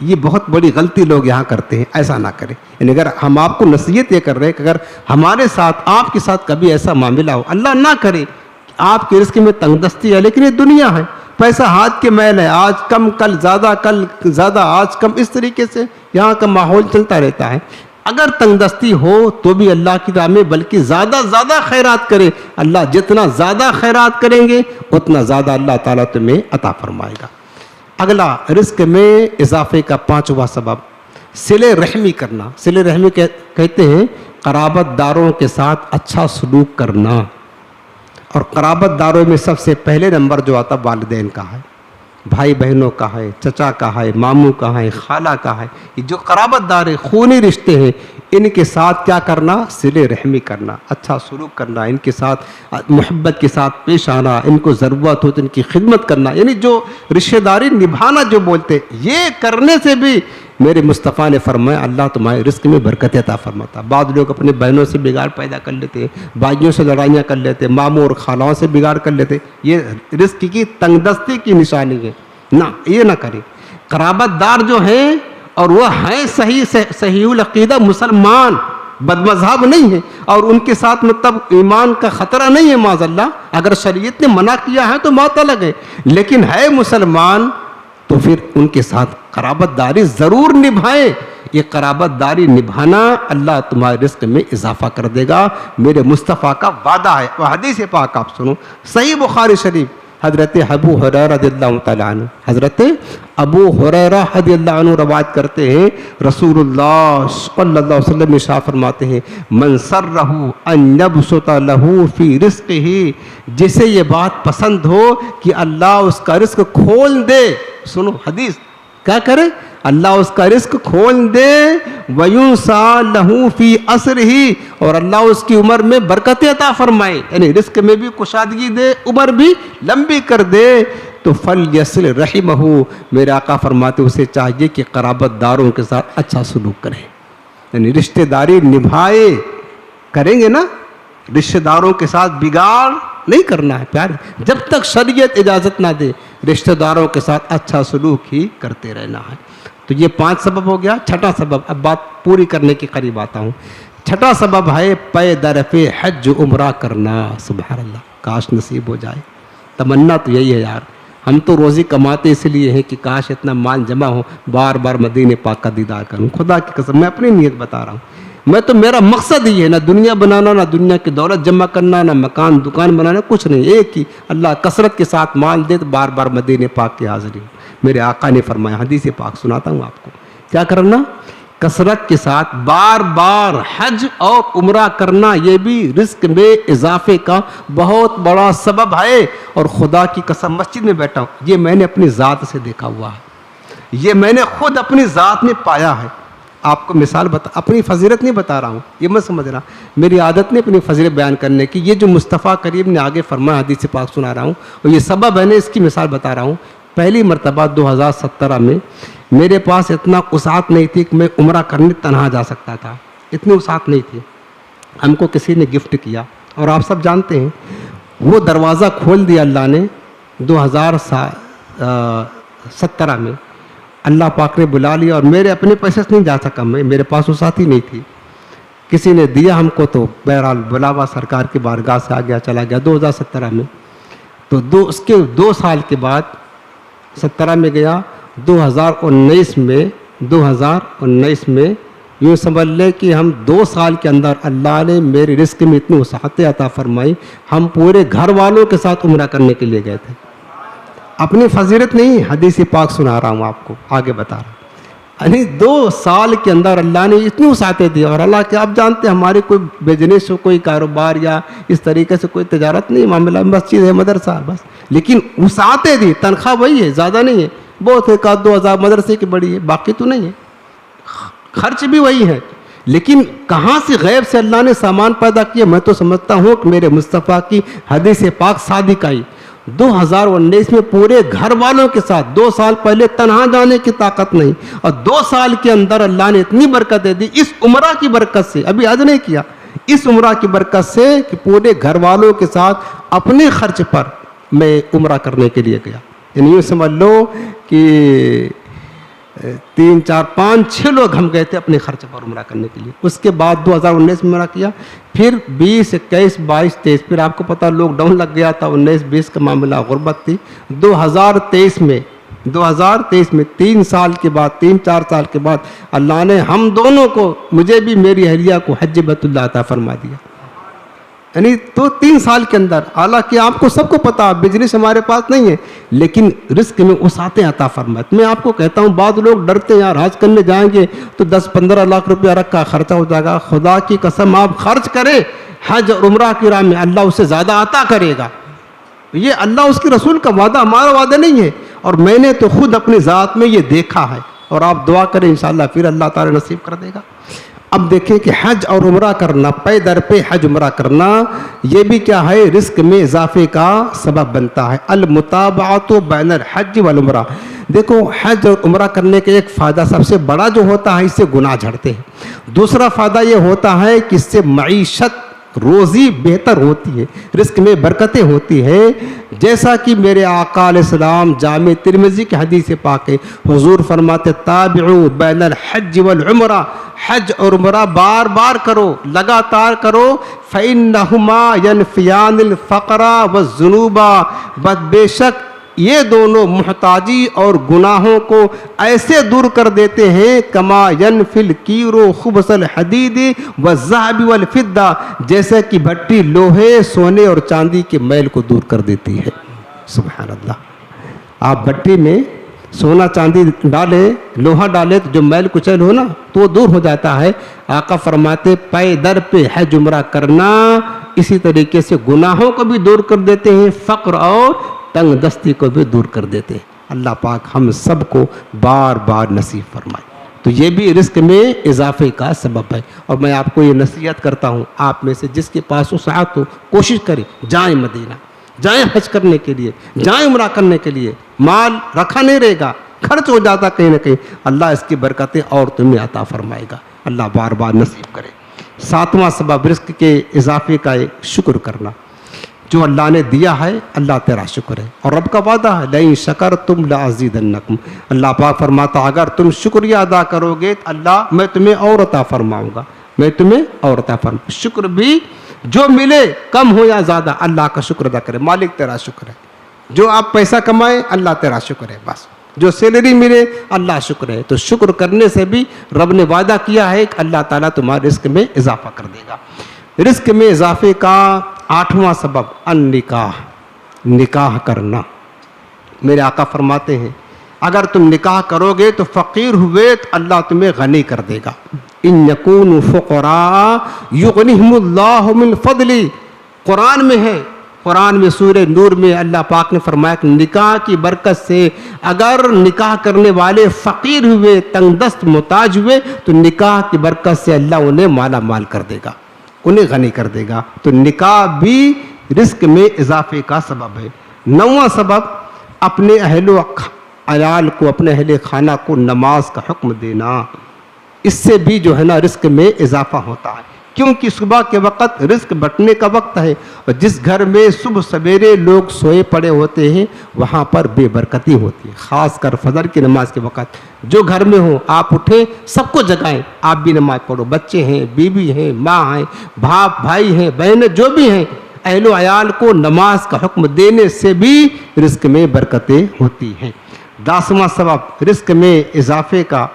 یہ بہت بڑی غلطی لوگ یہاں کرتے ہیں، ایسا نہ کریں۔ یعنی اگر ہم آپ کو نصیحت یہ کر رہے ہیں کہ اگر ہمارے ساتھ، آپ کے ساتھ کبھی ایسا معاملہ ہو، اللہ نہ کرے، آپ کے رزق میں تنگ دستی ہے، لیکن یہ دنیا ہے، پیسہ ہاتھ کے میل ہے، آج کم کل زیادہ آج کم، اس طریقے سے یہاں کا ماحول چلتا رہتا ہے۔ اگر تنگ دستی ہو تو بھی اللہ کی راہ میں بلکہ زیادہ خیرات کرے، اللہ جتنا زیادہ خیرات کریں گے اتنا زیادہ اللہ تعالیٰ تمہیں عطا فرمائے گا۔ اگلا رزق میں اضافے کا 5واں سبب صلہ رحمی کرنا۔ صلہ رحمی کہتے ہیں قرابت داروں کے ساتھ اچھا سلوک کرنا، اور قرابت داروں میں سب سے پہلے نمبر جو آتا والدین کا ہے، بھائی بہنوں کا ہے، چچا کا ہے، ماموں کا ہے، خالہ کا ہے، یہ جو قرابت دار ہیں، خونی رشتے ہیں، ان کے ساتھ کیا کرنا؟ صلہ رحمی کرنا، اچھا سلوک کرنا، ان کے ساتھ محبت کے ساتھ پیش آنا، ان کو ضرورت ہو تو ان کی خدمت کرنا، یعنی جو رشتہ داری نبھانا جو بولتے، یہ کرنے سے بھی میرے مصطفیٰ نے فرمایا اللہ تمہارے رزق میں برکت عطا فرماتا۔ بعض لوگ اپنے بہنوں سے بگاڑ پیدا کر لیتے، بھائیوں سے لڑائیاں کر لیتے، ماموں اور خالوں سے بگاڑ کر لیتے، یہ رزق کی تنگ دستی کی نشانی ہے۔ نہ، یہ نہ کریں۔ قرابت دار جو ہیں اور وہ ہیں صحیح العقیدہ مسلمان، بد مذہب نہیں ہے، اور ان کے ساتھ مطلب ایمان کا خطرہ نہیں ہے معاذ اللہ، اگر شریعت نے منع کیا ہے تو بات الگ ہے، لیکن ہے مسلمان تو پھر ان کے ساتھ قرابت داری ضرور نبھائیں۔ یہ قرابت داری نبھانا اللہ تمہارے رزق میں اضافہ کر دے گا، میرے مصطفیٰ کا وعدہ ہے۔ وہ حدیث پاک آپ سنو، صحیح بخاری شریف، حضرت ابو ہریرہ رضی اللہ تعالیٰ عنہ، حضرت ابو ہریرہ رضی اللہ عنہ روایت کرتے ہیں، رسول اللہ صلی اللہ علیہ وسلم ارشاد فرماتے ہیں، من سرہ ان یبسط لہ فی رزقہ، جسے یہ بات پسند ہو کہ اللہ اس کا رزق کھول دے، سنو حدیث، کیا کرے؟ اللہ اس کا رزق کھول دے، وَيُنْسَى لَهُ فِي عَصْرِهِ، اور اللہ اس کی عمر میں برکت عطا فرمائے، یعنی رزق میں بھی کشادگی دے، عمر بھی لمبی کر دے، تو فَلْيَصِلْ رَحِمَهُ، میرے آقا فرماتے اسے چاہیے کہ قرابت داروں کے ساتھ اچھا سلوک کرے، یعنی رشتہ داری نبھائے، کریں گے نا، رشتہ داروں کے ساتھ بگاڑ نہیں کرنا ہے پیارے، جب تک شریعت اجازت نہ دے رشتہ داروں کے ساتھ اچھا سلوک ہی کرتے رہنا ہے۔ تو یہ 5 سبب ہو گیا۔ چھٹا سبب، اب بات پوری کرنے کے قریب آتا ہوں۔ چھٹا سبب ہے پے درف حج عمرہ کرنا۔ سبحان اللہ، کاش نصیب ہو جائے، تمنا تو یہی ہے یار، ہم تو روزی کماتے اس لیے ہیں کہ کاش اتنا مال جمع ہو، بار بار مدینے پاک کا دیدار کروں۔ خدا کی قسم میں اپنی نیت بتا رہا ہوں، میں تو میرا مقصد ہی ہے، نہ دنیا بنانا، نہ دنیا کی دولت جمع کرنا، نہ مکان دکان بنانا، کچھ نہیں، ایک ہی، اللہ کثرت کے ساتھ مال دے تو بار بار مدینے پاک کی حاضری ہو۔ میرے آقا نے فرمایا، حدیث پاک سناتا ہوں آپ کو، کیا کرنا؟ کثرت کے ساتھ بار بار حج اور عمرہ کرنا، یہ بھی رزق میں اضافے کا بہت بڑا سبب ہے۔ اور خدا کی قسم مسجد میں بیٹھا ہوں، یہ میں نے اپنی ذات سے دیکھا ہوا ہے، یہ میں نے خود اپنی ذات میں پایا ہے۔ آپ کو مثال اپنی فضیلت نہیں بتا رہا ہوں، یہ میں سمجھ رہا، میری عادت نہیں اپنی فضیلت بیان کرنے کی، یہ جو مصطفیٰ کریم نے آگے فرمایا، حدیث پاک سنا رہا ہوں، اور یہ سبب ہے نا، اس کی مثال بتا رہا ہوں۔ پہلی مرتبہ 2017 میں میرے پاس اتنا وسعت نہیں تھی کہ میں عمرہ کرنے تنہا جا سکتا تھا، اتنی وسعت نہیں تھی، ہم کو کسی نے گفٹ کیا، اور آپ سب جانتے ہیں وہ دروازہ کھول دیا اللہ نے 2017 میں، اللہ پاک نے بلا لیا، اور میرے اپنے پیسے سے نہیں جا سکا، میں میرے پاس وسعت ہی نہیں تھی، کسی نے دیا ہم کو تو بہرحال بلاوا سرکار کی بارگاہ سے آ گیا چلا گیا 2017 میں. تو اس کے 2 سال کے بعد 17 میں گیا. 2019 میں یوں سمجھ لیں کہ ہم 2 سال کے اندر اللہ نے میرے رزق میں اتنی وسعتیں عطا فرمائی. ہم پورے گھر والوں کے ساتھ عمرہ کرنے کے لیے گئے تھے. اپنی فضیلت نہیں، حدیث پاک سنا رہا ہوں آپ کو، آگے بتا رہا ہوں. یعنی 2 سال کے اندر اللہ نے اتنی وسعتیں دی. اور اللہ کے آپ جانتے ہیں ہماری کوئی بزنس ہو، کوئی کاروبار یا اس طریقے سے کوئی تجارت نہیں، معاملہ مسجد ہے، مدرسہ بس، لیکن وسعتیں دی. تنخواہ وہی ہے، زیادہ نہیں ہے، بہت ہے 1-2 ہزار مدرسے کی بڑی ہے، باقی تو نہیں ہے. خرچ بھی وہی ہے، لیکن کہاں سے غیب سے اللہ نے سامان پیدا کیا. میں تو سمجھتا ہوں کہ میرے مصطفیٰ کی حدیث پاک صادق آئی 2019 میں پورے گھر والوں کے ساتھ. 2 سال پہلے تنہا جانے کی طاقت نہیں، اور 2 سال کے اندر اللہ نے اتنی برکت دے دی اس عمرہ کی برکت سے. ابھی حج نہیں کیا، اس عمرہ کی برکت سے کہ پورے گھر والوں کے ساتھ اپنے خرچ پر میں عمرہ کرنے کے لیے گیا. یعنی یوں سمجھ لو کہ 3 4 5 6 لوگ ہم گئے تھے اپنے خرچ پر عمرہ کرنے کے لیے. اس کے بعد 2019 میں عمرہ کیا، پھر 20 21 22 23 پھر آپ کو پتہ لاک ڈاؤن لگ گیا تھا. 19 20 کا معاملہ غربت تھی. 2023 میں 3 سال کے بعد 3-4 سال کے بعد اللہ نے ہم دونوں کو، مجھے بھی میری اہلیہ کو، حج بیت اللہ عطا فرما دیا. یعنی تو 3 سال کے اندر، حالانکہ آپ کو سب کو پتا بزنس ہمارے پاس نہیں ہے، لیکن رزق میں وسعتیں عطا فرمائے. میں آپ کو کہتا ہوں بعض لوگ ڈرتے ہیں یار حج کرنے جائیں گے تو 10-15 لاکھ روپیہ رکھا خرچہ ہو جائے گا. خدا کی قسم آپ خرچ کریں حج اور عمرہ کی راہ میں، اللہ اسے زیادہ عطا کرے گا. یہ اللہ اس کے رسول کا وعدہ، ہمارا وعدہ نہیں ہے. اور میں نے تو خود اپنی ذات میں یہ دیکھا ہے، اور آپ دعا کریں انشاءاللہ پھر اللہ تعالی نصیب کر دے گا. اب دیکھیں کہ حج اور عمرہ کرنا، پے در پہ حج عمرہ کرنا، یہ بھی کیا ہے، رزق میں اضافے کا سبب بنتا ہے. المتابعۃ بین الحج والعمرہ. دیکھو حج اور عمرہ کرنے کے ایک فائدہ سب سے بڑا جو ہوتا ہے، اس سے گناہ جھڑتے ہیں. دوسرا فائدہ یہ ہوتا ہے کہ اس سے معیشت، روزی بہتر ہوتی ہے، رزق میں برکتیں ہوتی ہیں. جیسا کہ میرے آقا علیہ السلام جامع ترمذی کی حدیث پاک ہے، حضور فرماتے تابعوا بین الحج والعمرہ، حج اور عمرہ بار بار کرو، لگاتار کرو. فإنہما ینفیان الفقر والذنوب، بے شک یہ دونوں محتاجی اور گناہوں کو ایسے دور کر دیتے ہیں کما ینفی الکیر خبث الحدید والذہب والفضہ، جیسے کہ بھٹی لوہے، سونے اور چاندی کے میل کو دور کر دیتی ہے. سبحان اللہ. آپ بھٹی میں سونا چاندی ڈالے، لوہا ڈالے تو جو میل کچیل ہو نا تو وہ دور ہو جاتا ہے. آقا فرماتے پے در پہ حج عمرہ کرنا اسی طریقے سے گناہوں کو بھی دور کر دیتے ہیں، فقر اور تنگ دستی کو بھی دور کر دیتے ہیں. اللہ پاک ہم سب کو بار بار نصیب فرمائے. تو یہ بھی رزق میں اضافے کا سبب ہے. اور میں آپ کو یہ نصیحت کرتا ہوں، آپ میں سے جس کے پاس وسعت ہو کوشش کریں جائیں مدینہ، جائیں حج کرنے کے لیے، جائیں عمرہ کرنے کے لیے. مال رکھا نہیں رہے گا، خرچ ہو جاتا کہیں نہ کہیں. اللہ اس کی برکتیں اور تمہیں عطا فرمائے گا. اللہ بار بار نصیب کرے. 7واں سبب رزق کے اضافے کا شکر کرنا. جو اللہ نے دیا ہے اللہ تیرا شکر ہے، اور رب کا وعدہ ہے لئن شکرتم لازیدنکم. اللہ پاک فرماتا اگر تم شکریہ ادا کرو گے تو اللہ میں تمہیں اور عطا فرماؤں گا، میں تمہیں اور عطا فرماؤں. شکر بھی جو ملے کم ہو یا زیادہ اللہ کا شکر ادا کرے. مالک تیرا شکر ہے. جو آپ پیسہ کمائے اللہ تیرا شکر ہے، بس جو سیلری ملے اللہ شکر ہے. تو شکر کرنے سے بھی رب نے وعدہ کیا ہے کہ اللہ تعالیٰ تمہارے رزق میں اضافہ کر دے گا. رزق میں اضافے کا 8واں سبب النکاح، نکاح کرنا. میرے آقا فرماتے ہیں اگر تم نکاح کرو گے تو فقیر ہوئے تو اللہ تمہیں غنی کر دے گا. ان یکونوا فقراء یغنیہم اللہ من فضلہ. قرآن میں ہے، قرآن میں سورہ نور میں اللہ پاک نے فرمایا کہ نکاح کی برکت سے اگر نکاح کرنے والے فقیر ہوئے، تنگ دست، محتاج ہوئے تو نکاح کی برکت سے اللہ انہیں مالا مال کر دے گا، انہیں غنی کر دے گا. تو نکاح بھی رزق میں اضافے کا سبب ہے. 9واں سبب اپنے اہل و عیال کو، اپنے اہل خانہ کو نماز کا حکم دینا. اس سے بھی جو ہے نا رزق میں اضافہ ہوتا ہے. کیونکہ صبح کے وقت رزق بٹنے کا وقت ہے، اور جس گھر میں صبح سویرے لوگ سوئے پڑے ہوتے ہیں وہاں پر بے برکتی ہوتی ہے، خاص کر فجر کی نماز کے وقت۔ جو گھر میں ہو آپ اٹھیں، سب کو جگائیں، آپ بھی نماز پڑھو، بچے ہیں، بیوی ہیں، ماں ہیں، باپ بھائی ہیں، بہنیں جو بھی ہیں، اہل و عیال کو نماز کا حکم دینے سے بھی رزق میں برکتیں ہوتی ہیں۔ 10واں سبب رزق میں اضافے کا،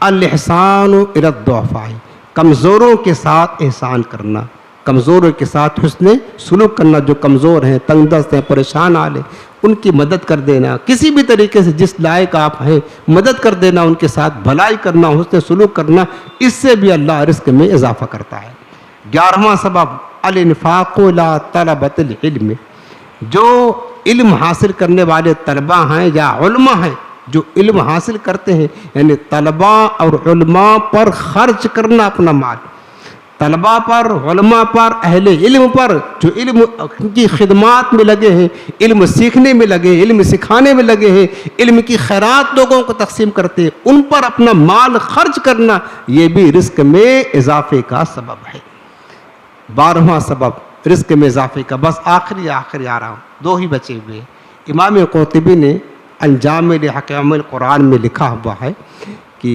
الاحسان الی الضعفاء، کمزوروں کے ساتھ احسان کرنا، کمزوروں کے ساتھ حسن سلوک کرنا، جو کمزور ہیں، تنگ دست ہیں، پریشان حال ہیں، ان کی مدد کر دینا، کسی بھی طریقے سے جس لائق آپ ہیں مدد کر دینا، ان کے ساتھ بھلائی کرنا، حسن سلوک کرنا، اس سے بھی اللہ رزق میں اضافہ کرتا ہے۔ 11واں سبب الانفاق الی طلبۃ العلم، جو علم حاصل کرنے والے طلباء ہیں یا علماء ہیں، جو علم حاصل کرتے ہیں، یعنی طلباء اور علماء پر خرچ کرنا اپنا مال، طلباء پر، علماء پر، اہل علم پر، جو علم کی خدمات میں لگے ہیں، علم سیکھنے میں لگے ہیں، علم سکھانے میں لگے ہیں، علم کی خیرات لوگوں کو تقسیم کرتے ہیں، ان پر اپنا مال خرچ کرنا، یہ بھی رزق میں اضافے کا سبب ہے۔ 12واں سبب رزق میں اضافے کا، بس آخری آ رہا ہوں، 2 ہی بچے ہوئے ہیں۔ امام قرطبی نے انجام لحکام القرآن میں لکھا ہوا ہے کہ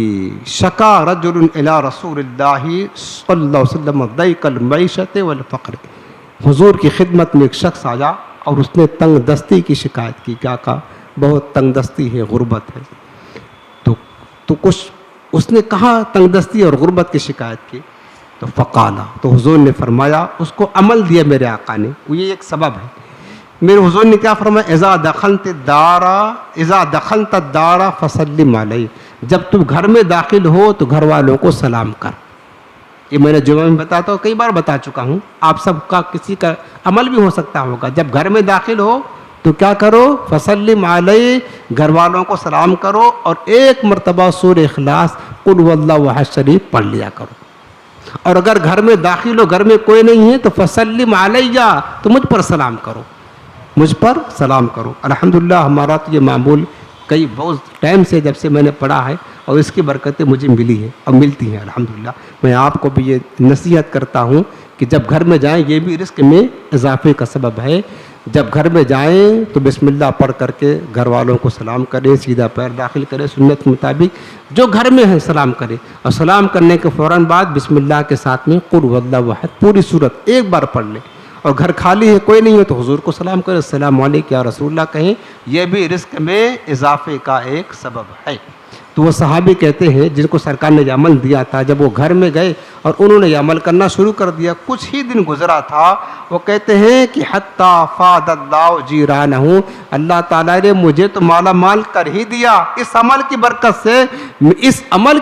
شکا رجل الی رسول اللہ صلی اللہ علیہ وسلم ضیق المعیشۃ والفقر، حضور کی خدمت میں ایک شخص آیا اور اس نے تنگ دستی کی شکایت کی، کیا کہا؟ بہت تنگ دستی ہے، غربت ہے۔ تو کچھ اس نے کہا تنگ دستی اور غربت کی شکایت کی، تو فقالا، تو حضور نے فرمایا، اس کو عمل دیا میرے آقا نے، یہ ایک سبب ہے۔ میرے حضور نے کیا فرمایا؟ اذا دخلت الدار فسلم علیہ، جب تم گھر میں داخل ہو تو گھر والوں کو سلام کر۔ یہ میں نے جمعہ میں بتاتا ہوں، کئی بار بتا چکا ہوں، آپ سب کا کسی کا عمل بھی ہو سکتا ہوگا۔ جب گھر میں داخل ہو تو کیا کرو؟ فسلم علیہ، گھر والوں کو سلام کرو، اور 1 مرتبہ سورہ اخلاص قل هو اللہ احد شریف پڑھ لیا کرو۔ اور اگر گھر میں داخل ہو، گھر میں کوئی نہیں ہے، تو فسلم علیہ، تو مجھ پر سلام کرو، مجھ پر سلام کرو۔ الحمدللہ ہمارا تو یہ معمول کئی بہت ٹائم سے جب سے میں نے پڑھا ہے، اور اس کی برکتیں مجھے ملی ہیں اور ملتی ہیں الحمدللہ۔ میں آپ کو بھی یہ نصیحت کرتا ہوں کہ جب گھر میں جائیں، یہ بھی رزق میں اضافے کا سبب ہے، جب گھر میں جائیں تو بسم اللہ پڑھ کر کے گھر والوں کو سلام کریں، سیدھا پیر داخل کریں، سنت کے مطابق جو گھر میں ہیں سلام کریں، اور سلام کرنے کے فوراً بعد بسم اللہ کے ساتھ میں قل هو اللہ احد پوری سورت ایک بار پڑھ لیں، اور گھر خالی ہے، کوئی نہیں ہے، تو حضور کو سلام کریں، السلام علیکم یا رسول اللہ کہیں، یہ بھی رزق میں اضافے کا ایک سبب ہے۔ تو وہ صحابی کہتے ہیں جن کو سرکار نے یہ عمل دیا تھا، جب وہ گھر میں گئے اور انہوں نے یہ عمل کرنا شروع کر دیا، کچھ ہی دن گزرا تھا، وہ کہتے ہیں کہ حتی فاد اللہ جیرانہ، اللہ تعالیٰ نے مجھے تو مالا مال کر ہی دیا، اس عمل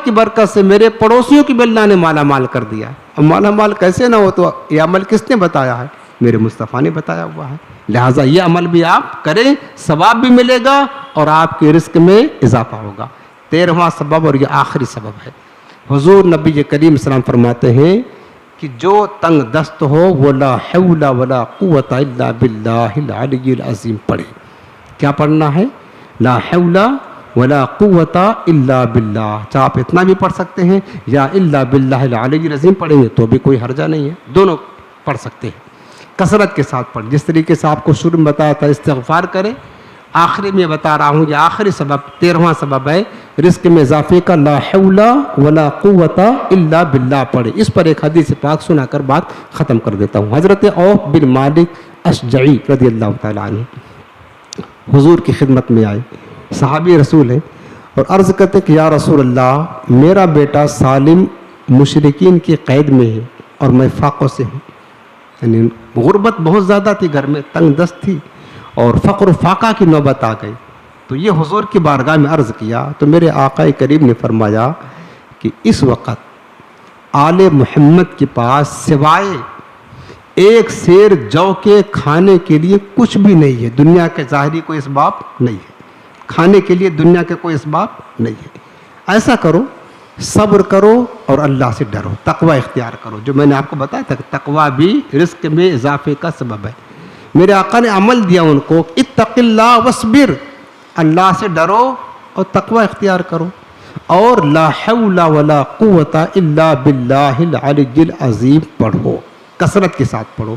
کی برکت سے میرے پڑوسیوں کی بھی اللہ نے مالا مال کر دیا۔ اب مالا مال کیسے نہ ہو؟ تو یہ عمل کس نے بتایا ہے؟ میرے مصطفیٰ نے بتایا ہوا ہے، لہٰذا یہ عمل بھی آپ کریں، ثواب بھی ملے گا اور آپ کے رزق میں اضافہ ہوگا۔ 13واں سبب، اور یہ آخری سبب ہے، حضور نبی کریم صلی اللہ علیہ وسلم فرماتے ہیں کہ جو تنگ دست ہو وہ لا حول ولا قوت الا باللہ العلی العظیم پڑھے۔ کیا پڑھنا ہے؟ لا حول ولا قوت الا باللہ، چاہے آپ اتنا بھی پڑھ سکتے ہیں یا الا باللہ العلی العظیم پڑھیں گے تو بھی کوئی حرجہ نہیں ہے، دونوں پڑھ سکتے ہیں، کثرت کے ساتھ پڑھ۔ جس طریقے سے آپ کو شروع میں بتایا تھا استغفار کریں، آخری میں بتا رہا ہوں یہ آخری سبب 13واں سبب ہے رزق میں اضافے کا، لا حول ولا قوت الا باللہ پڑھے۔ اس پر ایک حدیث پاک سنا کر بات ختم کر دیتا ہوں۔ حضرت عوف بن مالک اشجعی رضی اللہ تعالیٰ عنہ حضور کی خدمت میں آئے، صحابی رسول ہیں، اور عرض کرتے کہ یا رسول اللہ، میرا بیٹا سالم مشرکین کی قید میں ہے اور میں فاقوں سے ہوں، یعنی غربت بہت زیادہ تھی، گھر میں تنگ دست تھی اور فقر و فاقہ کی نوبت آ گئی۔ تو یہ حضور کی بارگاہ میں عرض کیا تو میرے آقا کریم نے فرمایا کہ اس وقت آل محمد کے پاس سوائے ایک سیر جو کے کھانے کے لیے کچھ بھی نہیں ہے، دنیا کے ظاہری کوئی اسباب نہیں ہے، کھانے کے لیے دنیا کے کوئی اسباب نہیں ہے۔ ایسا کرو، صبر کرو اور اللہ سے ڈرو، تقوی اختیار کرو، جو میں نے آپ کو بتایا تھا کہ تقوی بھی رزق میں اضافے کا سبب ہے۔ میرے آقا نے عمل دیا ان کو، اتق اللہ واصبر، اللہ سے ڈرو اور تقوی اختیار کرو۔ اور لا حول ولا قوت الا باللہ العلی العظیم پڑھو، کثرت کے ساتھ پڑھو۔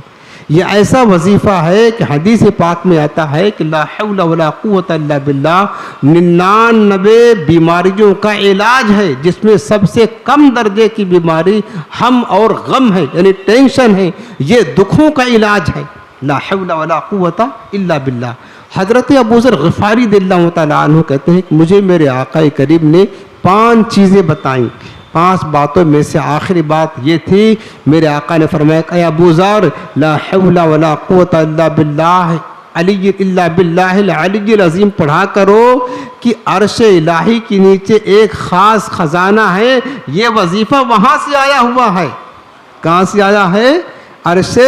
یہ ایسا وظیفہ ہے کہ حدیث پاک میں آتا ہے کہ لا حول ولا قوت الا باللہ 99 بیماریوں کا علاج ہے، جس میں سب سے کم درجے کی بیماری ہم اور غم ہے، یعنی ٹینشن ہے، یہ دکھوں کا علاج ہے۔ لا حول ولا قوت الا باللہ۔ حضرت ابو ذر غفاری رضی اللہ تعالیٰ عنہ کہتے ہیں کہ مجھے میرے آقا کریم نے 5 چیزیں بتائیں، 5 باتوں میں سے آخری بات یہ تھی، میرے آقا نے فرمایا کہ اے ابو ذر لا حول ولا قوت الا باللہ العلی العظیم پڑھا کرو کہ عرش الہی کے نیچے ایک خاص خزانہ ہے، یہ وظیفہ وہاں سے آیا ہوا ہے۔ کہاں سے آیا ہے؟ عرش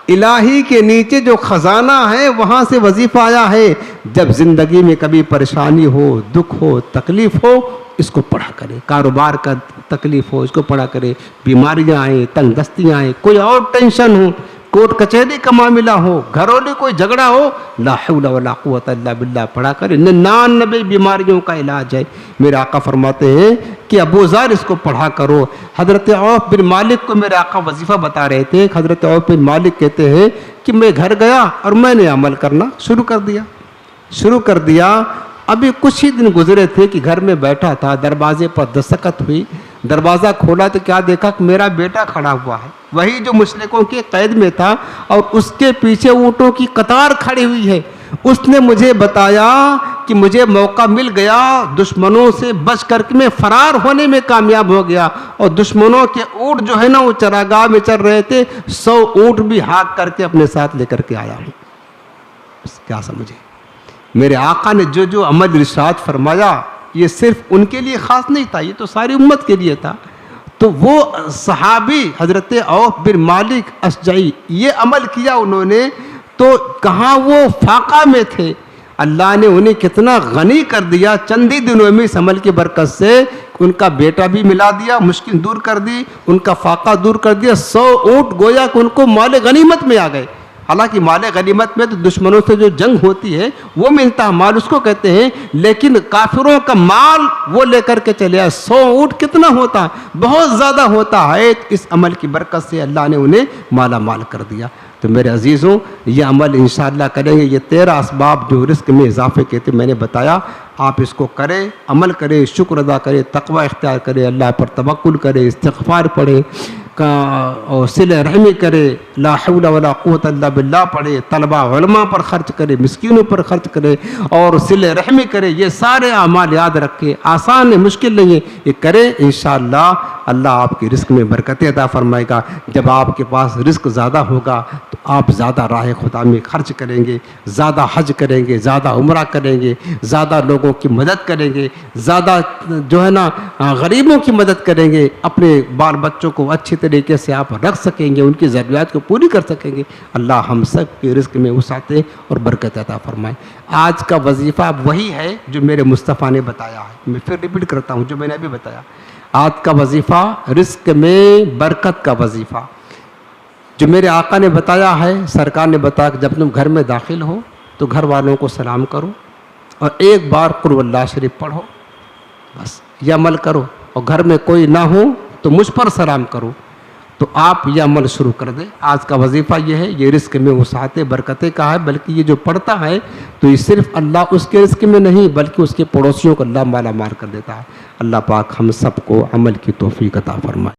الہی کے نیچے جو خزانہ ہے وہاں سے وظیفہ آیا ہے۔ جب زندگی میں کبھی پریشانی ہو، دکھ ہو، تکلیف ہو، اس کو پڑھا کرے۔ کاروبار کا تکلیف ہو، اس کو پڑھا کرے۔ بیماریاں آئیں، تنگ دستیاں آئیں، کوئی اور ٹینشن ہو، کورٹ کچہری کا معاملہ ہو، گھروں میں کوئی جھگڑا ہو، لا حول ولا قوت الا باللہ پڑھا کرے۔ 99 بیماریوں کا علاج ہے۔ میرے آقا فرماتے ہیں کہ ابو ذر اس کو پڑھا کرو۔ حضرت عوف بن مالک کو میرے آقا وظیفہ بتا رہے تھے۔ حضرت عوف بن مالک کہتے ہیں کہ میں گھر گیا اور میں نے عمل کرنا شروع کر دیا۔ ابھی کچھ ہی دن گزرے تھے کہ گھر میں بیٹھا تھا، دروازے پر دستک ہوئی، دروازہ کھولا تو کیا دیکھا کہ میرا بیٹا کھڑا ہوا ہے، وہی جو مشرکوں کے قید میں تھا، اور اس کے پیچھے اونٹوں کی قطار کھڑی ہوئی ہے۔ اس نے مجھے بتایا کہ مجھے موقع مل گیا، دشمنوں سے بچ کر کے میں فرار ہونے میں کامیاب ہو گیا، اور دشمنوں کے اونٹ جو ہے نا وہ چراگاہ میں چل رہے تھے، 100 اونٹ بھی ہاک کر کے اپنے ساتھ لے کر کے آیا ہوں۔ کیا سمجھے؟ میرے آقا نے جو عمل ارشاد فرمایا یہ صرف ان کے لیے خاص نہیں تھا، یہ تو ساری امت کے لیے تھا۔ تو وہ صحابی حضرت عوف بن مالک اشجعی یہ عمل کیا انہوں نے، تو کہاں وہ فاقہ میں تھے، اللہ نے انہیں کتنا غنی کر دیا چند ہی دنوں میں اس عمل کی برکت سے۔ ان کا بیٹا بھی ملا دیا، مشکل دور کر دی، ان کا فاقہ دور کر دیا، 100 اونٹ گویا کہ ان کو مال غنیمت میں آ گئے۔ حالانکہ مال غنیمت میں تو دشمنوں سے جو جنگ ہوتی ہے وہ ملتا ہے، مال اس کو کہتے ہیں، لیکن کافروں کا مال وہ لے کر کے چلے آئے۔ 100 اونٹ کتنا ہوتا؟ بہت زیادہ ہوتا ہے۔ اس عمل کی برکت سے اللہ نے انہیں مالا مال کر دیا۔ تو میرے عزیزوں یہ عمل انشاءاللہ کریں گے۔ یہ 13 اسباب جو رزق میں اضافے کے تھے میں نے بتایا، آپ اس کو کریں، عمل کریں، شکر ادا کریں، تقوی اختیار کریں، اللہ پر توکل کریں، استغفار پڑھیں، اور صلہ رحمی کرے، لا حول ولا قوت الا باللہ پڑھے، طلبہ علماء پر خرچ کرے، مسکینوں پر خرچ کرے، اور صلہ رحمی کرے۔ یہ سارے اعمال یاد رکھے، آسان ہے، مشکل نہیں ہے، یہ کرے، انشاءاللہ اللہ آپ کی رزق میں برکتیں عطا فرمائے گا۔ جب آپ کے پاس رزق زیادہ ہوگا تو آپ زیادہ راہ خدا میں خرچ کریں گے، زیادہ حج کریں گے، زیادہ عمرہ کریں گے، زیادہ لوگوں کی مدد کریں گے، زیادہ جو ہے نا غریبوں کی مدد کریں گے، اپنے بال بچوں کو اچھی طریقے سے آپ رکھ سکیں گے، ان کی ضروریات کو پوری کر سکیں گے۔ اللہ ہم سب کے رزق میں وسعت اور برکت عطا فرمائے۔ آج کا وظیفہ وہی ہے جو میرے مصطفیٰ نے بتایا ہے، میں پھر ریپیٹ کرتا ہوں جو میں نے ابھی بتایا۔ آج کا وظیفہ رزق میں برکت کا وظیفہ جو میرے آقا نے بتایا ہے، سرکار نے بتایا کہ جب تم گھر میں داخل ہو تو گھر والوں کو سلام کرو اور ایک بار قل هو اللہ شریف پڑھو، بس یہ عمل کرو، اور گھر میں کوئی نہ ہو تو مجھ پر سلام کرو۔ تو آپ یہ عمل شروع کر دیں۔ آج کا وظیفہ یہ ہے، یہ رزق میں وسعت برکتیں کا ہے، بلکہ یہ جو پڑھتا ہے تو یہ صرف اللہ اس کے رزق میں نہیں بلکہ اس کے پڑوسیوں کو اللہ مالا مال کر دیتا ہے۔ اللہ پاک ہم سب کو عمل کی توفیق عطا فرمائے۔